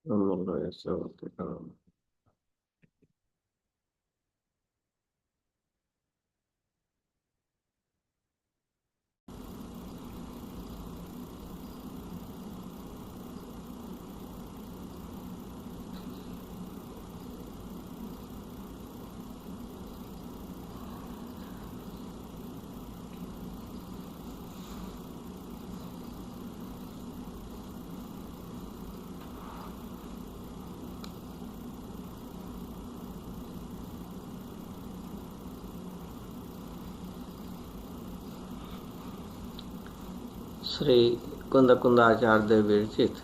અમૂલ્ય સૌથી શ્રી કુંદાચાર્ય વિરચિત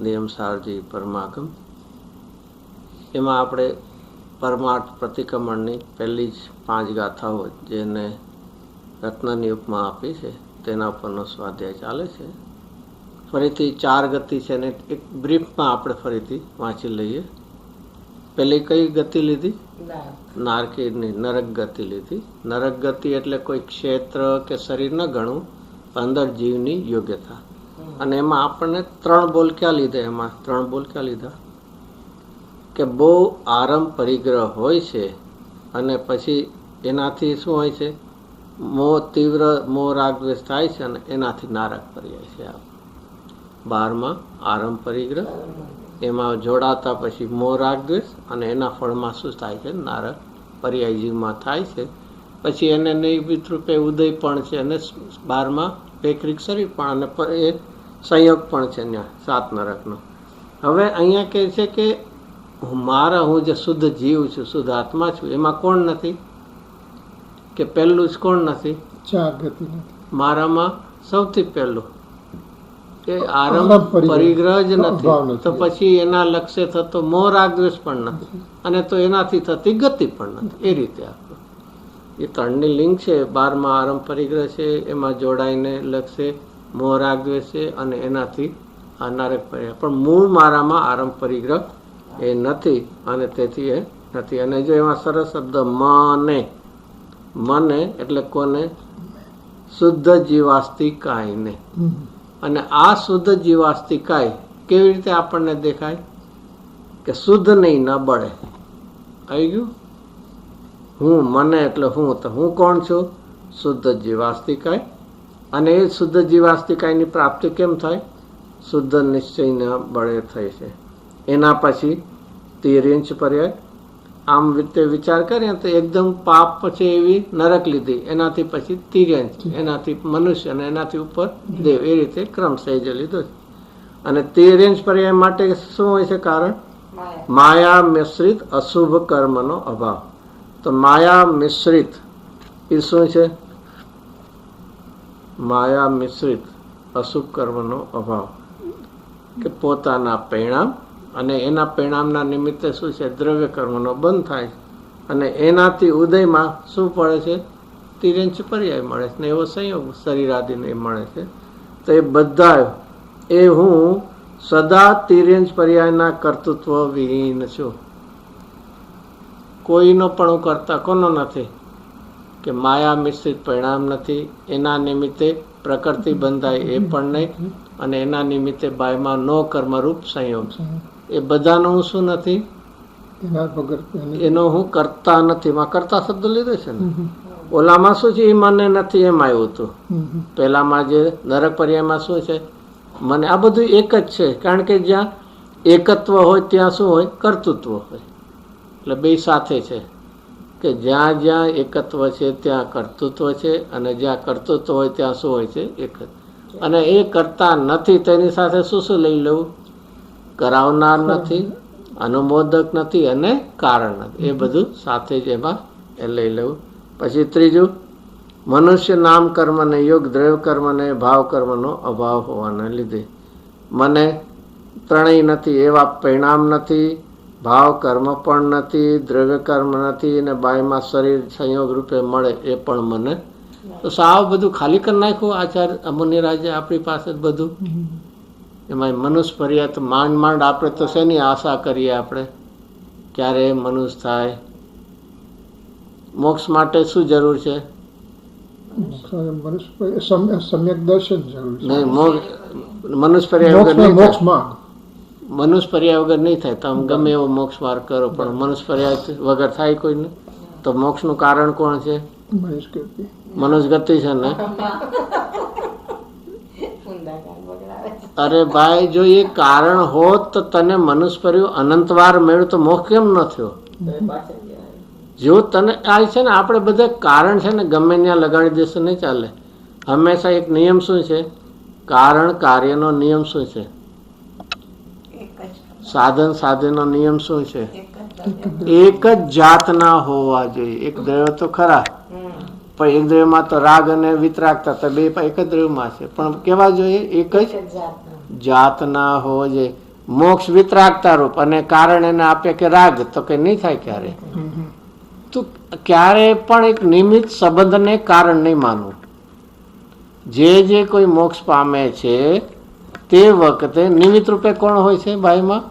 નિયમસારજી પરમાગમ. એમાં આપણે પરમાર્થ પ્રતિક્રમણની પહેલી જ 5 ગાથાઓ જેને રત્નની ઉપમા આપી છે તેના ઉપરનો સ્વાધ્યાય ચાલે છે. ફરીથી 4 ગતિ છે ને એક બ્રીફમાં આપણે ફરીથી વાંચી લઈએ. પેલી કઈ ગતિ લીધી? નારકીની નરક ગતિ લીધી. નરક ગતિ એટલે કોઈ ક્ષેત્ર કે શરીર ન ગણવું, અંદર જીવની યોગ્યતા. અને એમાં આપણને 3 બોલ ક્યાં લીધા? એમાં 3 બોલ ક્યાં લીધા? કે બહુ આરંભ પરિગ્રહ હોય છે અને પછી એનાથી શું હોય છે? તીવ્ર મોહ રાગ દ્વેષ થાય છે અને એનાથી નારક પર્યાય છે. 12માં આરંભ પરિગ્રહ, એમાં જોડાતા પછી મોહ રાગ દ્વેષ અને એના ફળમાં શું થાય છે? નારક પર્યાય જીવમાં થાય છે. પછી એને નિયમિત રૂપે ઉદય પણ છે અને 12માં વૈકૃત શરીર પણ અને એ સંયોગ પણ છે ત્યાં 7 નરકનો. હવે અહીંયા કહે છે કે હું જે શુદ્ધ જીવ છું, શુદ્ધ આત્મા છું, એમાં કોણ નથી? કે પહેલું જ કોણ નથી? મારામાં સૌથી પહેલું એ આરંભ પરિગ્રહ જ નથી. તો પછી એના લક્ષ્ય થતો મોહ રાગ દ્વેષ પણ નથી અને તો એનાથી થતી ગતિ પણ નથી. એ રીતે આપણું એ 3ની લિંક છે. 12માં આરંભ પરિગ્રહ છે, એમાં જોડાઈને લક્ષ્ય મોહ રાગ દ્વેષ છે અને એનાથી આ નારક પર્યાય. પણ મૂળ મારામાં આરંભ પરિગ્રહ એ નથી અને તેથી એ નથી. અને જો એમાં સરસ શબ્દ મને એટલે કોને? શુદ્ધ જીવાસ્તિકાયને. અને આ શુદ્ધ જીવાસ્તિકાય કેવી રીતે આપણને દેખાય? કે શુદ્ધ નહીં, ન બળે. આવી ગયું? મને એટલે તો હું કોણ છું? શુદ્ધ જીવાસ્તિકાય. અને એ શુદ્ધ જીવાસ્તિકાયની પ્રાપ્તિ કેમ થાય? શુદ્ધ નિશ્ચયના બળે થઈ છે. એના પછી 13 પર્યાય. આમ રીતે વિચાર કરીએ તો એકદમ પાપ પછી એવી નરક લીધી, એનાથી પછી 13, એનાથી મનુષ્ય અને એનાથી ઉપર દેવ, એ રીતે ક્રમ સહેજ લીધો છે. અને 13 પર્યાય માટે શું હોય છે કારણ? માયા મિશ્રિત અશુભ કર્મનો અભાવ. તો માયા મિશ્રિત એ શું છે? માયા મિશ્રિત અશુભ કર્મનો અભાવ. કે પોતાના પરિણામ અને એના પરિણામના નિમિત્તે શું છે? દ્રવ્ય કર્મનો બંધ થાય અને એનાથી ઉદયમાં શું પડે છે? 13 પર્યાય મળે છે ને એવો સંયોગ શરીર આદિને મળે છે. તો એ બધા હું સદા 13 પર્યાયના કર્તૃત્વ વિહીન છું. કોઈનો પણ હું કરતા કોનો નથી? કે માયા મિશ્રિત પરિણામ નથી, એના નિમિત્તે પ્રકૃતિ બંધાય એ પણ નહીં, અને એના નિમિત્તે બાયમાં નો કર્મરૂપ સંયોગ. એ બધાનો હું શું નથી? એનો હું કરતા નથી. માં કરતા શબ્દ લીધો છે ને. ઓલામાં શું છે? એ મને નથી એમ આવ્યું હતું. પેલામાં જે નરક પર્યાયમાં શું છે? મને. આ બધું એક જ છે. કારણ કે જ્યાં એકત્વ હોય ત્યાં શું હોય? કર્તૃત્વ હોય. એટલે બે સાથે છે કે જ્યાં જ્યાં એકત્વ છે ત્યાં કર્તૃત્વ છે અને જ્યાં કર્તૃત્વ હોય ત્યાં શું હોય છે? એક. અને એ કરતા નથી તેની સાથે શું લઈ લેવું? કરાવનાર નથી, અનુમોદક નથી અને કારણ નથી. એ બધું સાથે જ એમાં એ લઈ લેવું. પછી 3, મનુષ્ય નામ કર્મને યોગ દ્રવ્ય કર્મને ભાવ કર્મનો અભાવ હોવાને લીધે મને 3 નથી. એવા પરિણામ નથી, ભાવ કર્મ પણ નથી, દ્રવ્ય કર્મ નથી અને બાયમાં શરીર સંયોગ રૂપે મળે એ પણ મને. તો સાવ બધું ખાલી કરી નાખ્યું આચાર્ય મુનિરાજે આપણી પાસે જ બધું. એમાં મનુષ્ય પર્યાય તો માંડ આપણે તો શેની આશા કરીએ? આપણે ક્યારે મનુષ્ય થાય? મોક્ષ માટે શું જરૂર છે? સમ્યક દર્શન જરૂર છે. નહીં, મનુષ્ય પર્યાય મનુષ્ય પર્યાય વગર નહીં થાય. તમે ગમે એવો મોક્ષ માર્ગ કરો પણ મનુષ્ય પર્યાય વગર થાય કોઈ નહીં. તો મોક્ષનું કારણ કોણ છે? મનુષ્ય ગતિ છે ને. અરે ભાઈ, જો એ કારણ હોત તો તને મનુષ્ય પર્યું અનંતવાર મેળવ્યું તો મોક્ષ કેમ ન થયો? જો તને આ છે ને, આપણે બધા કારણ છે ને ગમે ત્યાં લગાડી દેશે નહીં ચાલે. હંમેશા એક નિયમ શું છે? કારણ કાર્યનો નિયમ શું છે? સાધન સાધનનો નિયમ શું છે? એક જ જાતના હોવા જોઈએ. એક દ્રવ્ય તો ખરા, પણ એક દ્રવ્યમાં તો રાગ અને વિતરાગતા તો બે એક જ દ્રવ્યમાં છે, પણ કેવા જોઈએ? એક જ જાતના હોવા જોઈએ. મોક્ષ વિતરાગતા રૂપ અને કારણ એને આપે કે રાગ, તો કે નહીં થાય ક્યારે. તો ક્યારે પણ એક નિમિત્ત સંબંધને કારણ નહીં માનવું. જે કોઈ મોક્ષ પામે છે તે વખતે નિમિત્ત રૂપે કોણ હોય છે? બાઈમાં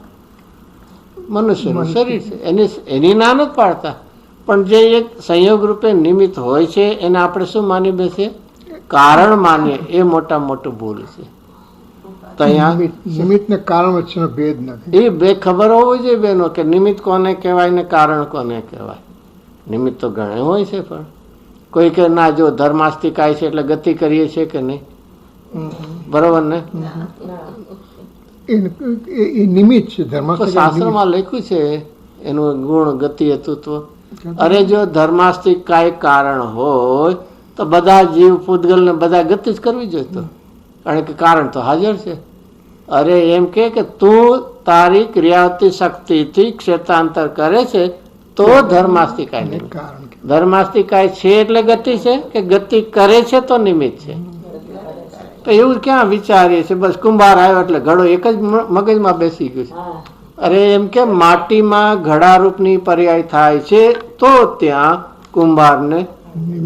મનુષ્યનું શરીર છે. એની ના નથી પાડતા, પણ જે એક સંયોગ રૂપે નિમિત્ત હોય છે એને આપણે શું માની બેસીએ? કારણ માનીએ. એ મોટા મોટું ભૂલ છે. નિમિત્ત ને કારણ વચ્ચેનો ભેદ નથી. એ બે ખબર હોવી જોઈએ બેનો, કે નિમિત્ત કોને કહેવાય ને કારણ કોને કહેવાય. નિમિત્ત તો ઘણા હોય છે, પણ કોઈ કે ના, જો ધર્માસ્તિકાય છે એટલે ગતિ કરીએ છીએ કે નહીં, બરોબર ને? એ નિમિત્ત છે. શાસ્ત્રમાં લખ્યું છે એનું ગુણ ગતિ હેતુત્વ. અરે જો ધર્માસ્તિકાય કારણ હોય તો બધા જીવ પૂતગલ ને બધા ગતિ જ કરવી જોઈએ, તો કારણ કે કારણ તો હાજર છે. અરે એમ કે તું તારી ક્રિયાવતી શક્તિથી ક્ષેત્રાંતર કરે છે તો ધર્માસ્તિકાય નહીં. ધર્માસ્તિકાય છે એટલે ગતિ છે, કે ગતિ કરે છે તો નિમિત્ત છે? તો એવું ક્યાં વિચારીએ છીએ? બસ કુંભાર આવ્યો એટલે ઘડો એક જ મગજમાં બેસી ગયું છે. અરે એમ કે માટીમાં ઘડા રૂપની પર્યાય થાય છે તો ત્યાં કુંભારને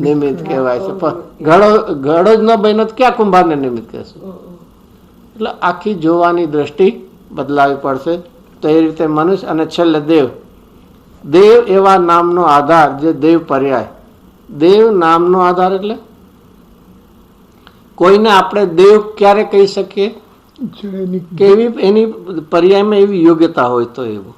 નિમિત્ત કહેવાય છે. પણ ઘડો જ ન બન્યો તો ક્યાં કુંભારને નિમિત્ત કહેશું? એટલે આખી જોવાની દ્રષ્ટિ બદલાવી પડશે. તો એ રીતે મનુષ્ય અને છેલ્લે દેવ. દેવ એવા નામનો આધાર, જે દેવ પર્યાય. દેવ નામનો આધાર એટલે કોઈને આપણે દેવ ક્યારે કહી શકીએ? કે એની પર્યાયમાં એવી યોગ્યતા હોય તો એવું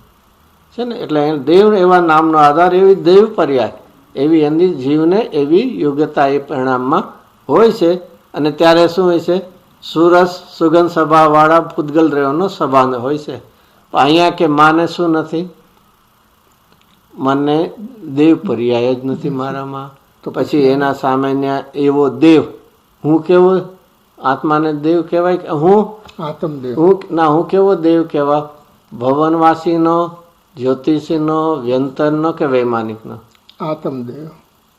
છે ને. એટલે દેવ એવા નામનો આધાર, એવી દેવ પર્યાય, એવી એની જીવને એવી યોગ્યતા એ પરિણામમાં હોય છે. અને ત્યારે શું હોય છે? સુરસ સુગંધ સ્વભાવવાળા પૂતગલ દ્રવ્યોનો સંબંધ હોય છે. અહીંયા કે માને શું નથી? મને દેવ પર્યાય જ નથી મારામાં. તો પછી એના સામાન્ય એવો દેવ, હું કેવો આત્માને દેવ કહેવાય કે હું કેવો દેવ કહેવા? ભવનવાસીનો, જ્યોતિષીનો, વ્યંતરનો કે વૈમાનિકનો? આત્મદેવ.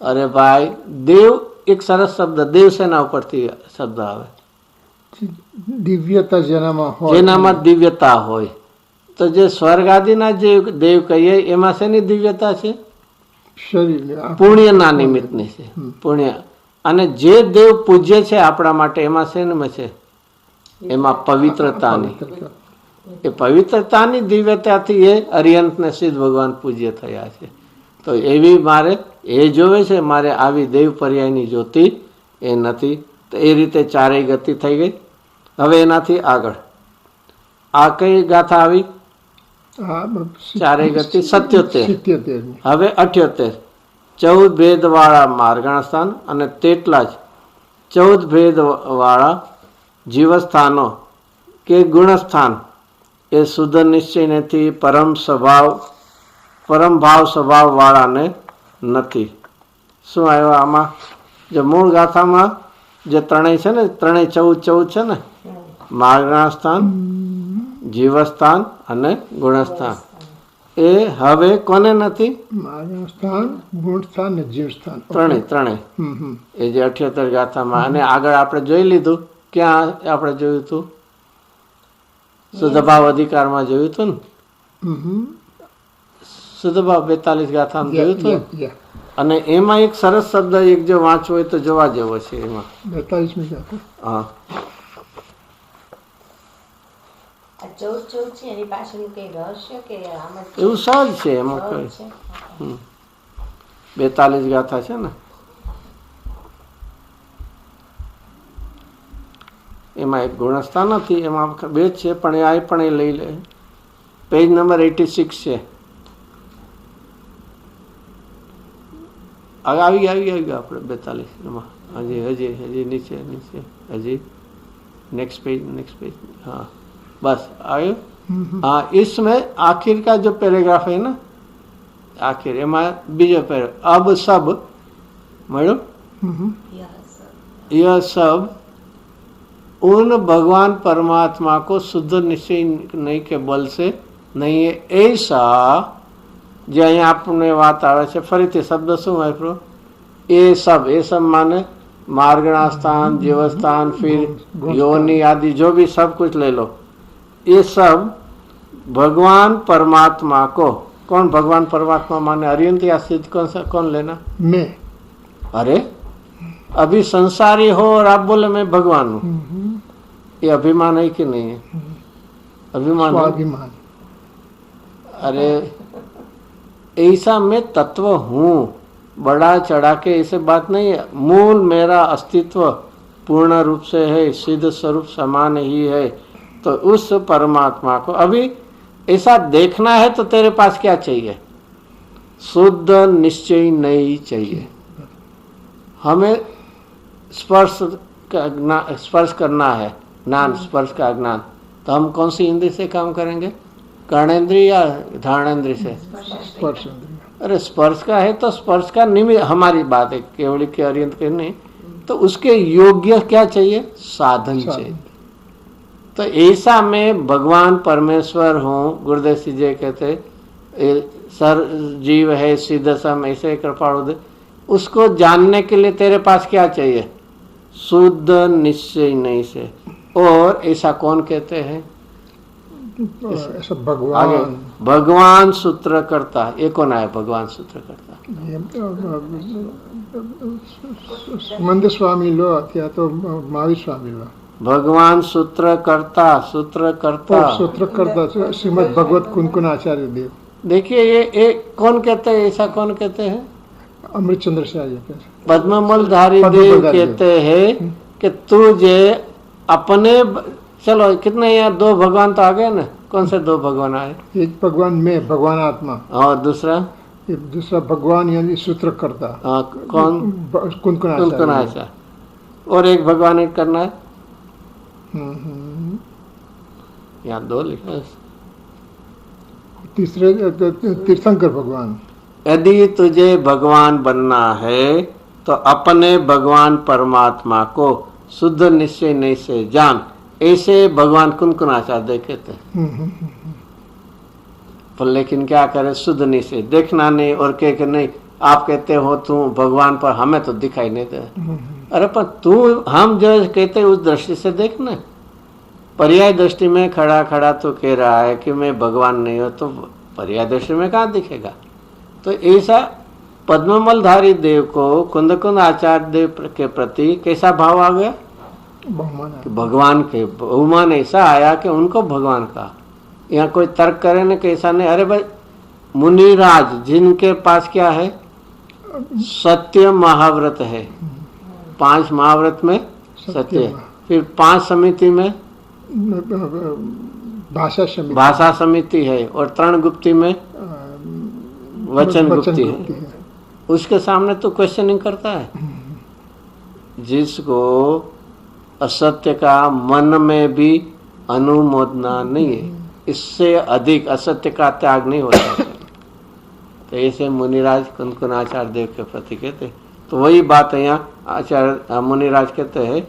અરે ભાઈ, દેવ એક સરસ શબ્દ. દેવ શેના ઉપરથી શબ્દ આવે? દિવ્યતા જેનામાં હોય. જેનામાં દિવ્યતા હોય. તો જે સ્વર્ગ આદિના જે દેવ કહીએ એમાં શેની દિવ્યતા છે? પુણ્યના નિમિત્તની છે. પુણ્ય. અને જે દેવ પૂજ્ય છે આપણા માટે એમાં શેમાં છે? એમાં પવિત્રતાની. એ પવિત્રતાની દિવ્યતાથી એ અરિહંત ને સિદ્ધ ભગવાન પૂજ્ય થયા છે. તો એવી મારે એ જોવે છે. મારે આવી દેવ પર્યાયની જોતી એ નથી. તો એ રીતે ચારેય ગતિ થઈ ગઈ. હવે એનાથી આગળ આ કઈ ગાથા આવી? ચારેય ગતિ 77. હવે 78. 14 ભેદ વાળા માર્ગણ સ્થાન અને તેટલા જ 14 ભેદ વાળા જીવસ્થાનો કે ગુણસ્થાન એ શુદ્ધ નિશ્ચયથી પરમ ભાવ સ્વભાવ વાળાને નથી. શું આવ્યો આમાં? જે મૂળ ગાથામાં જે ત્રણેય છે ને, ત્રણેય 14 છે ને, માર્ગણ સ્થાન, જીવસ્થાન અને ગુણસ્થાન. એ હવે કોને નથી? માર્ગસ્થાન, ગુણસ્થાન ને જીવસ્થાન. ત્રણેય એ જે 78 ગાથામાં. અને આગળ આપણે જોઈ લીધું. ક્યાં આપણે જોયું હતું? શુદ્ધભાવ અધિકારમાં જોયું હતું ને. શુદ્ધભાવ 42 ગાથામાં જોયું હતું. અને એમાં એક સરસ શબ્દ એક જો વાંચવો હોય તો જોવા જેવો છે. એમાં 42મી ગાથા. હા, 14 છે. એની પાછળનું કઈ રહસ્ય કે આમ એવું સહજ છે. એમાં કઈ 42 ગાથા છે ને, એમાં એક ગુણસ્થાન નથી, એમાં બે જ છે, પણ એ લઈ લે. પેજ નંબર 86 છે. આવી ગયો આપણે 42 હજી નીચે હજી नेक्स्ट पेज हाँ बस आयो. हाँ इसमें आखिर का जो पैराग्राफ है ना आखिर एમાં બીજો पैराग्राफ अब सब मैडम यह सब उन भगवान परमात्मा को शुद्ध निश्चय नहीं के बल से नहीं है ऐसा જે અહીંયા આપણને વાત આવે છે ફરીથી શબ્દ શું વાપરો એ सब माने मार्गणा स्थान जीवस्थान फिर योनि आदि जो भी सब कुछ ले लो ये सब भगवान परमात्मा को कौन भगवान परमात्मा माने अरियंत या सिद्ध कौन लेना मैं अरे अभी संसारी हो और आप बोले मैं भगवान हूँ ये अभिमान है कि नहीं है अभिमान स्वाभिमान अरे ऐसा मैं तत्व हूँ बड़ा चढ़ा के ऐसे बात नहीं है मूल मेरा अस्तित्व पूर्ण रूप से है सिद्ध स्वरूप समान ही है तो उस परमात्मा को अभी ऐसा देखना है तो तेरे पास क्या चाहिए शुद्ध निश्चय नहीं चाहिए हमें स्पर्श करना है ज्ञान स्पर्श का ज्ञान तो हम कौन सी इंद्रिय से काम करेंगे कर्णेंद्रिय या धारणेंद्रिय से स्पर्श अरे स्पर्श का है तो स्पर्श का निमित्त हमारी बात है केवल के अरियंत के नहीं तो उसके योग्य क्या चाहिए साधन चाहिए तो ऐसा मैं भगवान परमेश्वर हूँ गुरुदेव सिंह जी कहते सर जीव है सिद्ध सम ऐसे कृपाणु दे उसको जानने के लिए तेरे पास क्या चाहिए शुद्ध निश्चय नहीं से और ऐसा कौन कहते हैं ऐसा भगवान भगवान सूत्र करता ये कौन है भगवान सूत्र करता मंद स्वामी लो या तो महावीर स्वामी लो भगवान सूत्र करता श्रीमद भगवत कुनकुन आचार्य देव देखिए ये कौन कहते हैं ऐसा कौन कहते हैं अमृतचंद्र शाह जी पद्ममलधारी देव कहते हैं कि तुझे अपने चलो कितने यहाँ दो भगवान तो आ गए ना कौन से दो भगवान आए एक भगवान में भगवान आत्मा और दूसरा भगवान यानी सूत्र करता कौन कुनकुन आचार्य और एक भगवान एक करना है यहाँ दो लिखा तीसरे तीर्थंकर भगवान यदि तुझे भगवान बनना है तो अपने भगवान परमात्मा को शुद्ध निश्चय नहीं से जान ऐसे भगवान कुनकुनाचार्य कहते हैं पर लेकिन क्या करे शुद्ध निश्चय देखना नहीं और कह नहीं आप कहते हो तू भगवान पर हमें तो दिखाई नहीं दे अरे पर तू हम जो कहते उस दृष्टि से देखना पर्याय दृष्टि में खड़ा तो कह रहा है कि मैं भगवान नहीं हूँ तो पर्याय दृष्टि में कहाँ दिखेगा तो ऐसा पद्ममलधारी देव को कुंदकुंद आचार्य देव के प्रति कैसा भाव आ गया भगवान के बहुमान ऐसा आया कि उनको भगवान का यहाँ कोई तर्क करे ना कैसा नहीं अरे भाई मुनिराज जिनके पास क्या है सत्य महाव्रत है 5 महाव्रत में सत्य फिर 5 समिति में भाषा समिति है और 3 गुप्ती में वचन गुप्ती है उसके सामने तो क्वेश्चनिंग करता है जिसको असत्य का मन में भी अनुमोदना नहीं है इससे अधिक असत्य का त्याग नहीं होता तो ऐसे मुनिराज कुनकुन आचार्य देव के प्रति कहते तो वही बात है यहाँ आचार्य मुनिराज कहते हैं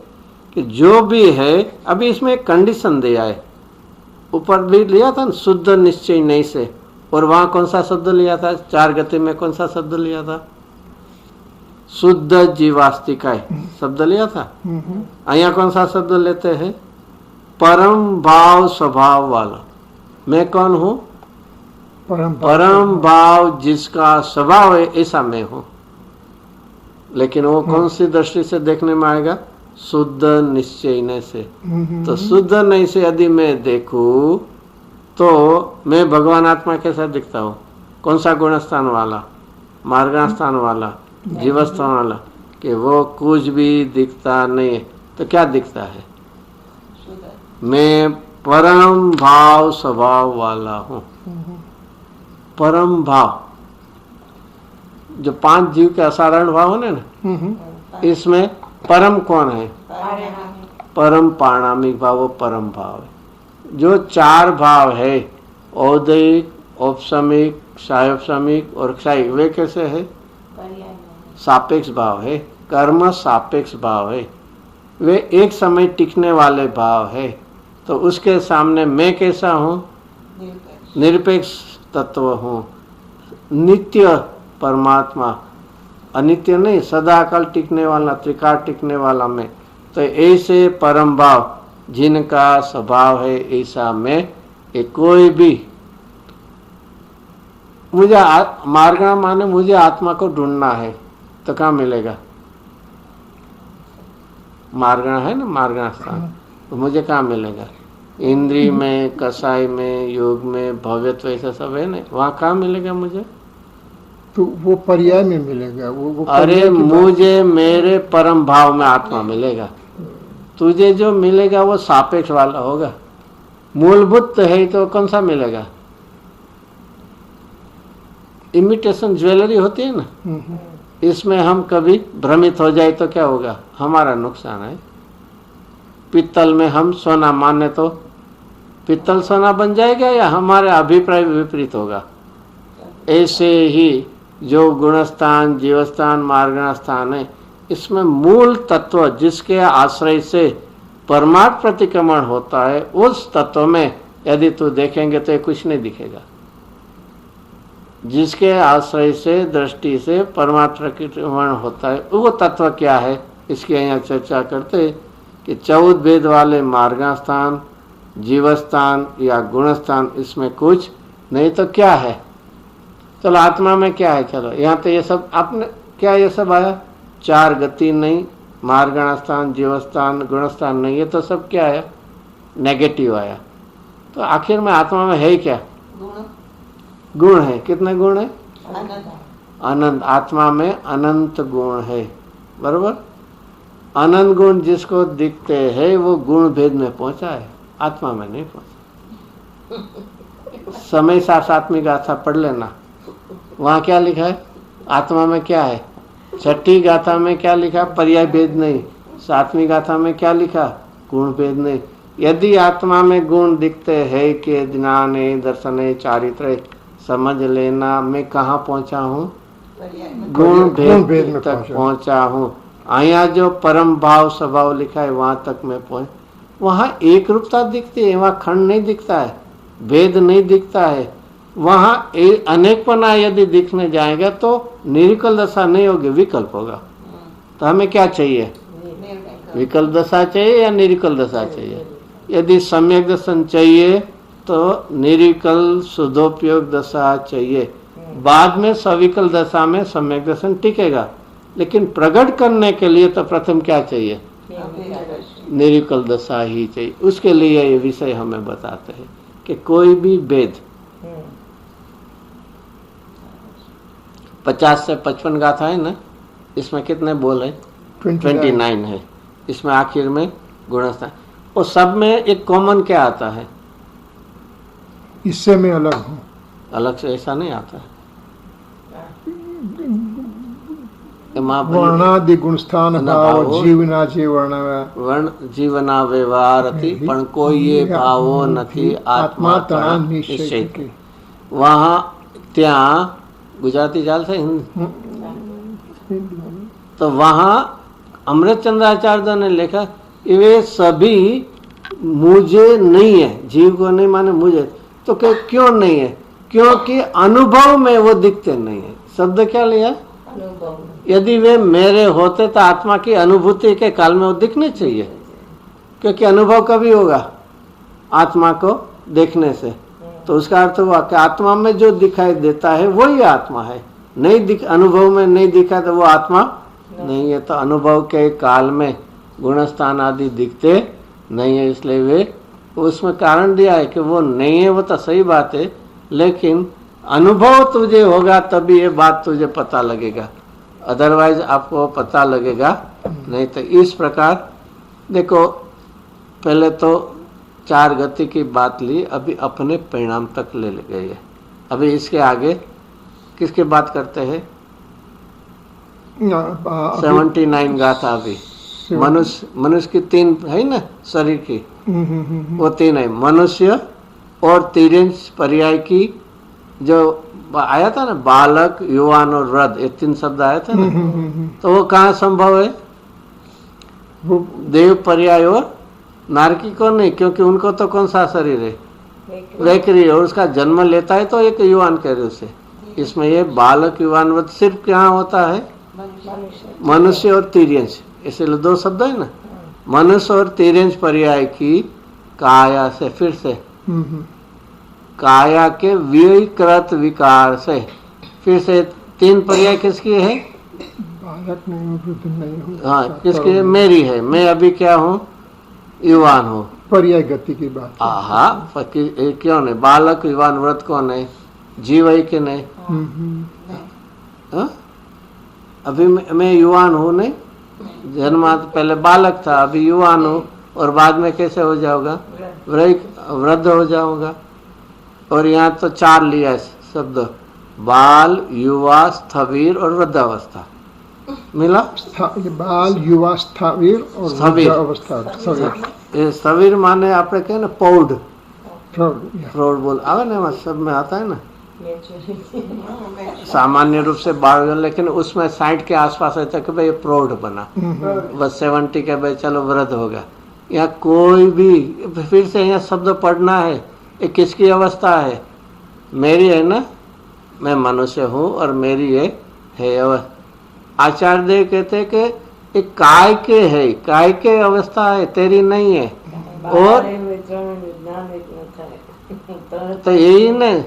कि जो भी है अभी इसमें एक कंडीशन दिया है ऊपर भी लिया था ना शुद्ध निश्चय नहीं से और वहाँ कौन सा शब्द लिया था 4 गति में कौन सा शब्द लिया था शुद्ध जीवास्तिका शब्द लिया था यहाँ कौन सा शब्द लेते हैं परम भाव स्वभाव वाला मैं कौन हूँ परम भाव जिसका स्वभाव है ऐसा मैं हूँ लेकिन वो कौन सी दृष्टि से देखने में आएगा शुद्ध निश्चय से तो शुद्ध नहीं से यदि मैं देखूं तो मैं भगवान आत्मा कैसा दिखता हूँ कौन सा गुणस्थान वाला मार्गस्थान वाला जीवस्थान वाला कि वो कुछ भी दिखता नहीं है तो क्या दिखता है मैं परम भाव स्वभाव वाला हूं। परम भाव, जो 5 जीव के असाधारण भाव है ना, इसमें परम कौन है? परम पारणामिक भाव, वो परम भाव है। जो 4 भाव है, औदैहिक, औपसमिक, सायोपसमिक और क्षायिक, वे कैसे है? सापेक्ष भाव है, कर्म सापेक्ष भाव है, वे एक समय टिकने वाले भाव है। तो उसके सामने मैं कैसा हूँ? निरपेक्ष तत्व हूँ, नित्य परमात्मा, अनित्य नहीं, सदाकाल टिकने वाला, त्रिकाल टिकने वाला मैं। तो ऐसे परम भाव जिनका स्वभाव है ऐसा मैं, ये कोई भी मुझे मार्गणा माने मुझे आत्मा को ढूंढना है, तो कहाँ मिलेगा? मार्गणा है ना, मार्गणा स्थान, तो मुझे कहाँ मिलेगा? इंद्रिय में, कसाई में, योग में, भव्यत्व, ऐसा सब है ना, वहाँ कहाँ मिलेगा मुझे? तो वो पर्याय में मिलेगा। वो अरे मुझे मेरे परम भाव में आत्मा मिलेगा। तुझे जो मिलेगा वो सापेक्ष वाला होगा, मूलभूत है तो कौन सा मिलेगा? इमिटेशन ज्वेलरी होती है ना, इसमें हम कभी भ्रमित हो जाए तो क्या होगा? हमारा नुकसान है। पित्तल में हम सोना माने तो पित्तल सोना बन जाएगा या हमारे अभिप्राय विपरीत होगा? ऐसे ही जो गुणस्थान, जीवस्थान, मार्गण स्थान है, इसमें मूल तत्व जिसके आश्रय से परमार्थ प्रतिक्रमण होता है, उस तत्व में यदि तू देखेंगे तो कुछ नहीं दिखेगा। जिसके आश्रय से, दृष्टि से परमार्थ प्रतिक्रमण होता है, वो तत्व क्या है? इसकी यहाँ चर्चा करते कि 14 भेद वाले मार्गण स्थान, जीवस्थान या गुणस्थान, इसमें कुछ नहीं तो क्या है? चलो आत्मा में क्या है? चलो यहाँ तो ये सब आपने क्या ये सब आया? 4 गति नहीं, मार्गण स्थान, जीवस्थान, गुणस्थान नहीं, ये तो सब क्या आया? नेगेटिव आया। तो आखिर में आत्मा में है क्या? गुण है। कितने गुण है? अनंत। आत्मा में अनंत गुण है, बरोबर। अनंत गुण जिसको दिखते हैं वो गुण भेद में पहुंचा है, आत्मा में नहीं पहुंचा। समय सात्विक गाथा पढ़ लेना, वहां क्या लिखा है? आत्मा में क्या है? 6ठी गाथा में क्या लिखा? पर्याय भेद नहीं। 7वीं गाथा में क्या लिखा? गुण भेद नहीं। यदि आत्मा में गुण दिखते हैं कि ज्ञाने, दर्शने, चारित्र्य, समझ लेना मैं कहाँ पहुंचा हूँ? गुण भेद तक पहुंचा हूँ। आया जो परम भाव स्वभाव लिखा है वहां तक मैं पहुंच। वहां एक रूपता दिखती है, वहां खंड नहीं दिखता है, भेद नहीं दिखता है। वहां अनेकपना यदि दिखने जाएगा तो निरिकल दशा नहीं होगी, विकल्प होगा। तो हमें क्या चाहिए? विकल्प दशा चाहिए या निरिकल दशा चाहिए? यदि सम्यक दर्शन चाहिए तो निरिकल शुद्धोपयोग दशा चाहिए। बाद में सविकल दशा में सम्यक दर्शन टिकेगा, लेकिन प्रकट करने के लिए तो प्रथम क्या चाहिए? निरिकल दशा ही चाहिए। उसके लिए ये विषय हमें बताते हैं कि कोई भी भेद 50 से 55 गाथा है ना, इसमें कितने बोल है? 29 है। इसमें आखिर में गुणस्थान, और सब में एक कॉमन क्या आता है? इससे मैं अलग हूँ। अलग से ऐसा नहीं आता है। वर्णादि गुणस्थान भाव जीवना जे वर्ण जीवना व्यवहारती पण कोई भावो નથી आत्मा तणा निश्चय। वहाँ ત્યાં गुजराती चाल से हिंदी, तो वहाँ अमृतचंद्राचार्य ने लिखा वे सभी मुझे नहीं है, जीव को नहीं माने मुझे। तो क्यों नहीं है? क्योंकि अनुभव में वो दिखते नहीं है। शब्द क्या लिया? यदि वे मेरे होते तो आत्मा की अनुभूति के काल में वो दिखने चाहिए, क्योंकि अनुभव कभी होगा? आत्मा को देखने से। तो उसका अर्थ हुआ कि आत्मा में जो दिखाई देता है वही आत्मा है। नहीं अनुभव में नहीं दिखा तो वो आत्मा नहीं है। तो अनुभव के काल में गुणस्थान आदि दिखते नहीं है, इसलिए वे उसमें कारण दिया है कि वो नहीं है। वो तो सही बात है, लेकिन अनुभव तुझे होगा तभी ये बात तुझे पता लगेगा, अदरवाइज आपको पता लगेगा नहीं। तो इस प्रकार देखो, पहले तो चार गति की बात ली, अभी अपने परिणाम तक ले गई है। अभी इसके आगे किसकी बात करते हैं? 79 गाथा अभी मनुष्य की तीन है ना शरीर की, वो तीन है, मनुष्य और तिर्यंश पर्याय की जो आया था ना, बालक, युवान और वृद्ध, ये तीन शब्द आया था ना, तो वो कहाँ संभव है? वो देव पर्याय और नारकी को नहीं, क्योंकि उनको तो कौन सा शरीर है? वैकरी, और उसका जन्म लेता है तो एक युवान कह रहे उसे। इसमें ये बालक, युवान, वृद्ध सिर्फ क्या होता है? मनुष्य और तिर्यंश, इसलिए दो शब्द है ना, मनुष्य और तिर्यंश पर्याय की काया से, फिर से काया के विकृत विकार से, फिर से तीन पर्याय किसकी है? बालक नहीं, वृद्ध नहीं हूँ। हाँ, किसकी है? मेरी है। मैं अभी क्या हूँ? युवान हूँ। पर्याय गति की बात। हाँ, क्यों नहीं? बालक, युवान, वृद्ध कौन है? जीव है कि नहीं? हाँ? अभी मैं युवान हूँ नहीं, जन्मा पहले बालक था, अभी युवान हूँ, और बाद में कैसे हो जाऊंगा? वृद्ध हो जाऊंगा। और यहाँ तो चार लिया शब्द, बाल, युवा, स्थविर और वृद्धावस्था मिला। बाल, युवा, स्थविर और वृद्धावस्था। ये स्थविर माने आपने कहे ना प्रौढ़, प्रौढ़ बोल आवे ना, सब में आता है ना सामान्य रूप से बाढ़, लेकिन उसमें 60 के आसपास रहता है कि भाई प्रौढ़ बना, बस 70 के भाई चलो वृद्ध होगा। यहाँ कोई भी, फिर से यहाँ शब्द पढ़ना है, ये किसकी अवस्था है? मेरी है ना, मैं मनुष्य हूँ और मेरी ये है अवस्था। आचार्य देव कहते हैं कि ये काय के है, काय के अवस्था है, तेरी नहीं है। और तो यही नहीं,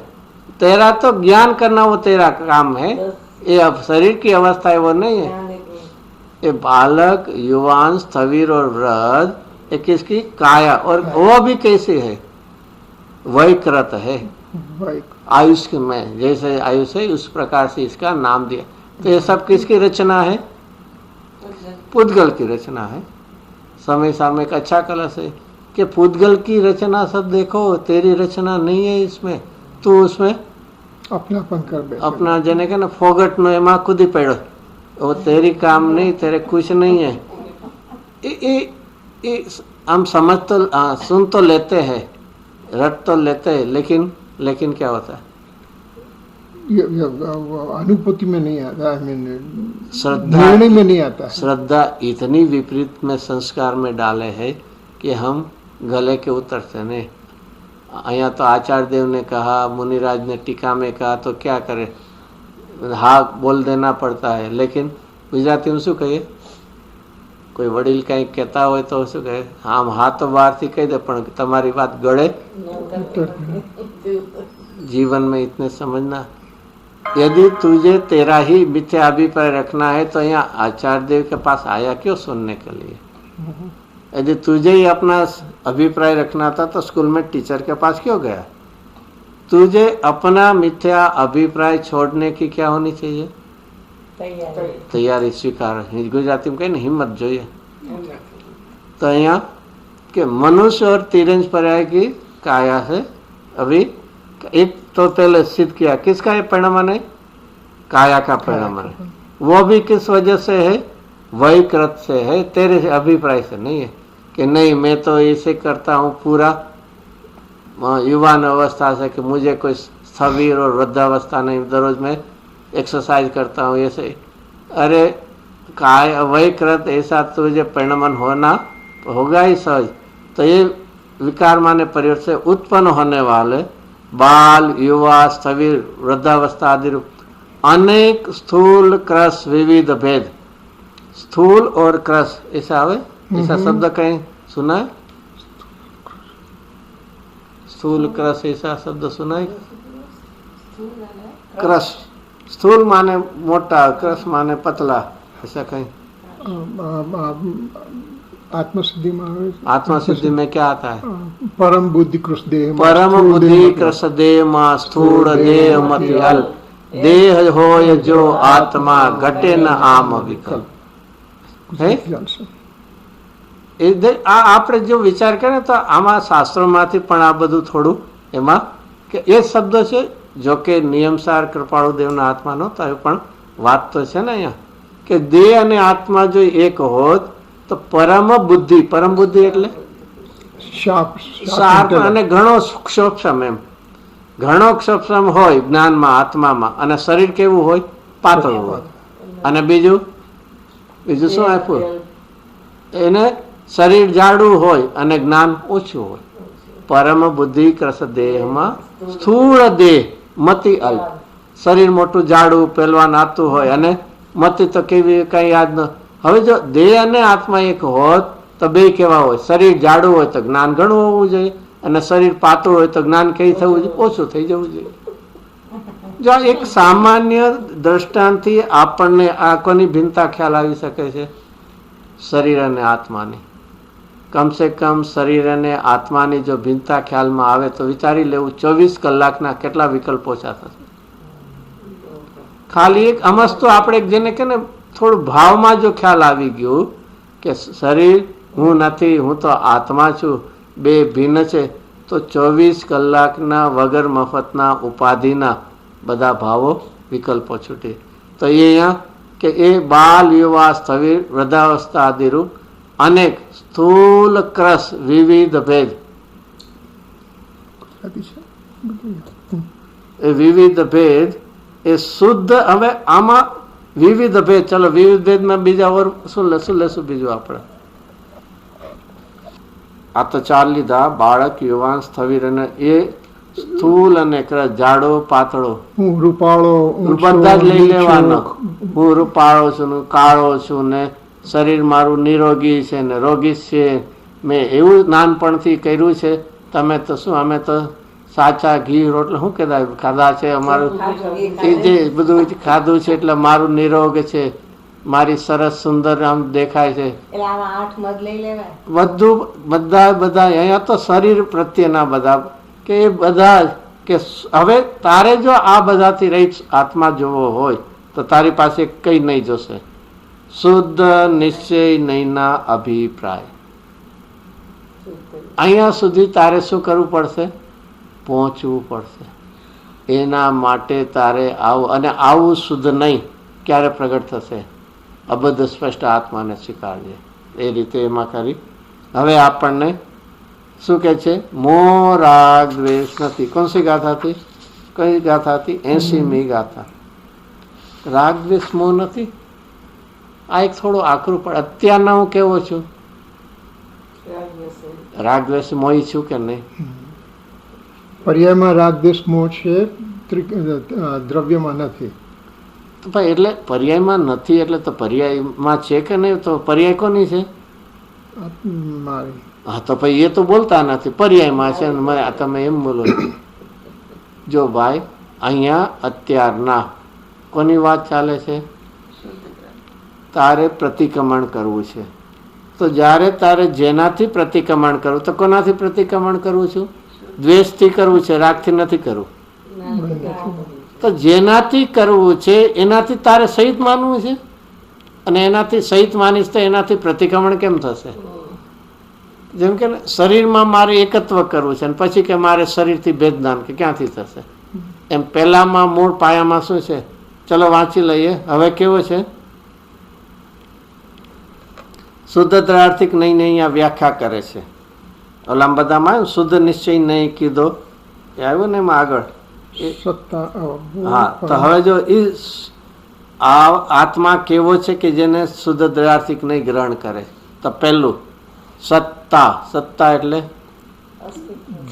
तेरा तो ज्ञान करना वो तेरा काम है, ये अब शरीर की अवस्था है वो नहीं है। ये बालक, युवान, स्थविर और वृद्ध, ये किसकी? काया। और वो भी कैसे है? वैकृत है, आयुष में, जैसे आयुष है उस प्रकार से इसका नाम दिया। तो ये सब किसकी रचना है? पुद्गल की रचना है। समय सामयिक अच्छा कलश है कि पुद्गल की रचना सब देखो, तेरी रचना नहीं है इसमें, तू उसमें अपनापन कर बैठे, अपना जने के ना फोगट नो एमा खुद ही पेड़ो, वो तेरी काम नहीं, तेरे कुछ नहीं है। हम समझ तो सुन तो लेते हैं, रट तो लेते हैं, लेकिन क्या होता है? अनुभूति में नहीं आता, श्रद्धा निर्णय में नहीं आता। श्रद्धा इतनी विपरीत में संस्कार में डाले है कि हम गले के उतर से नहीं। यहाँ तो आचार्य देव ने कहा, मुनिराज ने टीका में कहा, तो क्या करे, हाँ बोल देना पड़ता है। लेकिन गुजराती में शू कहिए, કોઈ વડીલ કંઈક કહેતા હોય તો શું કહે? આમ હા તો બહારથી કહી દે, પણ તમારી વાત ગળે जीवन में इतने समझना। यदि तुझे तेरा ही मिथ्या अभिप्राय रखना है तो यहाँ आचार्य देव के पास आया क्यों सुनने के लिए? यदि तुझे ही अपना अभिप्राय रखना था तो स्कूल में टीचर के पास क्यों गया? तुझे अपना मिथ्या अभिप्राय छोड़ने की क्या होनी चाहिए? तैयारी, स्वीकार। गुजराती में कहीं ना हिम्मत જોઈએ। तो यहाँ के मनुष्य और तिर्यंश पर्याय की काया से अभी एक तो पहले सिद्ध किया, किसका ये परिणाम है? काया का परिणाम है। वो भी किस वजह से है? वैकृत से है, तेरे से अभिप्राय से नहीं है कि नहीं मैं तो ऐसे करता हूँ पूरा युवान अवस्था से कि मुझे कोई स्थविर और वृद्धावस्था नहीं, दररोज मैं एक्सरसाइज करता हूँ ऐसे। अरे काय वैकृत ऐसा तुझे परिणमन होना होगा ही सहज। तो ये विकार माने परिवर्तन से उत्पन्न होने वाले बाल, युवा, स्थविर, वृद्धावस्था आदि रूप अनेक स्थूल क्रस विविध भेद। स्थूल और क्रस ऐसा आवे, ऐसा शब्द कहीं सुना है? स्थूल क्रस ऐसा शब्द सुना है? क्रस, स्थूल माने मोटा, क्रस माने पतला, ऐसा कहीं? आत्मसिद्धि में, आत्मसिद्धि में क्या आता है? परम बुद्धि कृष देह, परम बुद्धि कृष देह मा स्थूल देह मति अल्प, देह होय जो आत्मा घटे न आम विकल्प है। આ આપણે જો વિચાર કરીએ તો આમાં શાસ્ત્રોમાંથી પણ આ બધું થોડું એમાં કે એ શબ્દ છે, જો કે નિયમસાર કૃપાળુદેવના હાથમાં નહોતો પણ વાત તો છે ને અહીંયા કે દેહ અને આત્મા જો એક હોત તો પરમ બુદ્ધિ એટલે શાર્પ અને ઘણો સૂક્ષ્મ, એમ ઘણો સૂક્ષ્મ હોય જ્ઞાનમાં આત્મામાં, અને શરીર કેવું હોય? પાતળું હોય. અને બીજું શું આપ્યું એને? શરીર જાડું હોય અને જ્ઞાન ઓછું હોય. પરમ બુદ્ધિ કૃષ દેહમાં સ્થૂળ દેહ મતિ અલ્પ. શરીર મોટું જાડું પહેલવાન આતું હોય અને મતિ તો કેવી કઈ યાદ ન. હવે જો દેહ અને આત્મા એક હોત તો બે કેવા હોય? શરીર જાડું હોય તો જ્ઞાન ઘણું હોવું જોઈએ, અને શરીર પાતળું હોય તો જ્ઞાન કઈ થવું જોઈએ? ઓછું થઈ જવું જોઈએ. જો એક સામાન્ય દ્રષ્ટાંતથી આપણને આ કોની ભિન્નતા ખ્યાલ આવી શકે છે? શરીર અને આત્માની. કમસે કમ શરીર અને આત્માની જો ભિન્નતા ખ્યાલમાં આવે તો વિચારી લેવું 24 કલાકના કેટલા વિકલ્પ ઓછા થશે. ખાલી એક અમસ્તો આપણે જેને કે ને થોડું ભાવમાં જો ખ્યાલ આવી ગયું કે શરીર હું નથી, હું તો આત્મા છું, બે ભિન્ન છે, તો 24 કલાકના વગર મફતના ઉપાધિના બધા ભાવો વિકલ્પો છૂટે. તો એ અહીંયા કે એ બાલ યુવા સ્થવિર વૃદ્ધાવસ્થા આદિરૂપ અનેક સ્થૂલ ક્રસ વિવિધ ભેદ, એ વિવિધ ભેદ એ શુદ્ધ. હવે આમાં વિવિધ ભેદ, ચલો વિવિધ ભેદમાં બીજા ઓર શું લેશું બીજું આપણે? આ તો ચાર લીધા, બાળક, યુવાન, સ્થવિર, અને એ સ્થૂલ અને જાડો, પાતળો, રૂપાળો, બધા જ લઈ લેવાનો. હું રૂપાળો છું ને કાળો છું ને શરીર મારું નિરોગી છે ને રોગી છે. મેં એવું નાનપણથી કર્યું છે. તમે તો શું, અમે તો સાચા ઘી રોટલા શું કહેવાય ખાધા છે, અમારું એ જે બધું ખાધું છે એટલે મારું નિરોગ છે, મારી સરસ સુંદર આમ દેખાય છે. બધું બધા અહીંયા તો શરીર પ્રત્યેના બધા કે એ બધા કે હવે તારે જો આ બધાથી રહિત આત્મા જોવો હોય તો તારી પાસે કઈ નહીં જોશે? શુદ્ધ નિશ્ચય નહીંના અભિપ્રાય. અહીંયા સુધી તારે શું કરવું પડશે? પહોંચવું પડશે. એના માટે તારે આવું, અને આવું શુદ્ધ નહીં ક્યારે પ્રગટ થશે? અબદ્ધ સ્પષ્ટ આત્માને સ્વીકારજે. એ રીતે એમાં કરી. હવે આપણને શું કે છે? મોહ રાગ દ્વેષ નથી. કોણસી ગાથા હતી? કઈ ગાથા હતી? 80મી ગાથા. રાગ દ્વેષ મોહ નથી. આ એક થોડું આકરું પણ અત્યારના હું કેવો છું? રાગ દ્વેષ મોહી છું કે નહીં? પર્યાયમાં રાગ દ્વેષ મોહ છે, દ્રવ્યમાં નથી. ભાઈ એટલે પર્યાયમાં નથી એટલે તો પર્યાયમાં છે કે નહીં? તો પર્યાય કોની છે? હા તો ભાઈ એ તો બોલતા નથી, પર્યાયમાં છે. તમે એમ બોલો. જો ભાઈ અહીંયા અત્યારના કોની વાત ચાલે છે? તારે પ્રતિક્રમણ કરવું છે. તો જ્યારે તારે જેનાથી પ્રતિક્રમણ કરવું, તો કોનાથી પ્રતિક્રમણ કરવું છું? દ્વેષથી કરવું છે, રાગથી નથી કરવું. તો જેનાથી કરવું છે એનાથી તારે સહિત માનવું છે, અને એનાથી સહિત માનીશ તો એનાથી પ્રતિક્રમણ કેમ થશે? જેમ કે શરીરમાં મારે એકત્વ કરવું છે અને પછી કે મારે શરીરથી ભેદદાન કે ક્યાંથી થશે? એમ પહેલામાં મૂળ પાયામાં શું છે? ચલો વાંચી લઈએ. હવે કેવો છે? શુદ્ધ દ્રાર્થિક નહીં અહીંયા વ્યાખ્યા કરે છે. ઓલામ બધામાં શુદ્ધ નિશ્ચય નહીં કીધો એ આવ્યું ને એમાં આગળ. હા તો હવે જો એ આત્મા કેવો છે કે જેને શુદ્ધ દ્રાર્થિક નહીં ગ્રહણ કરે? તો પહેલું સત્તા. સત્તા એટલે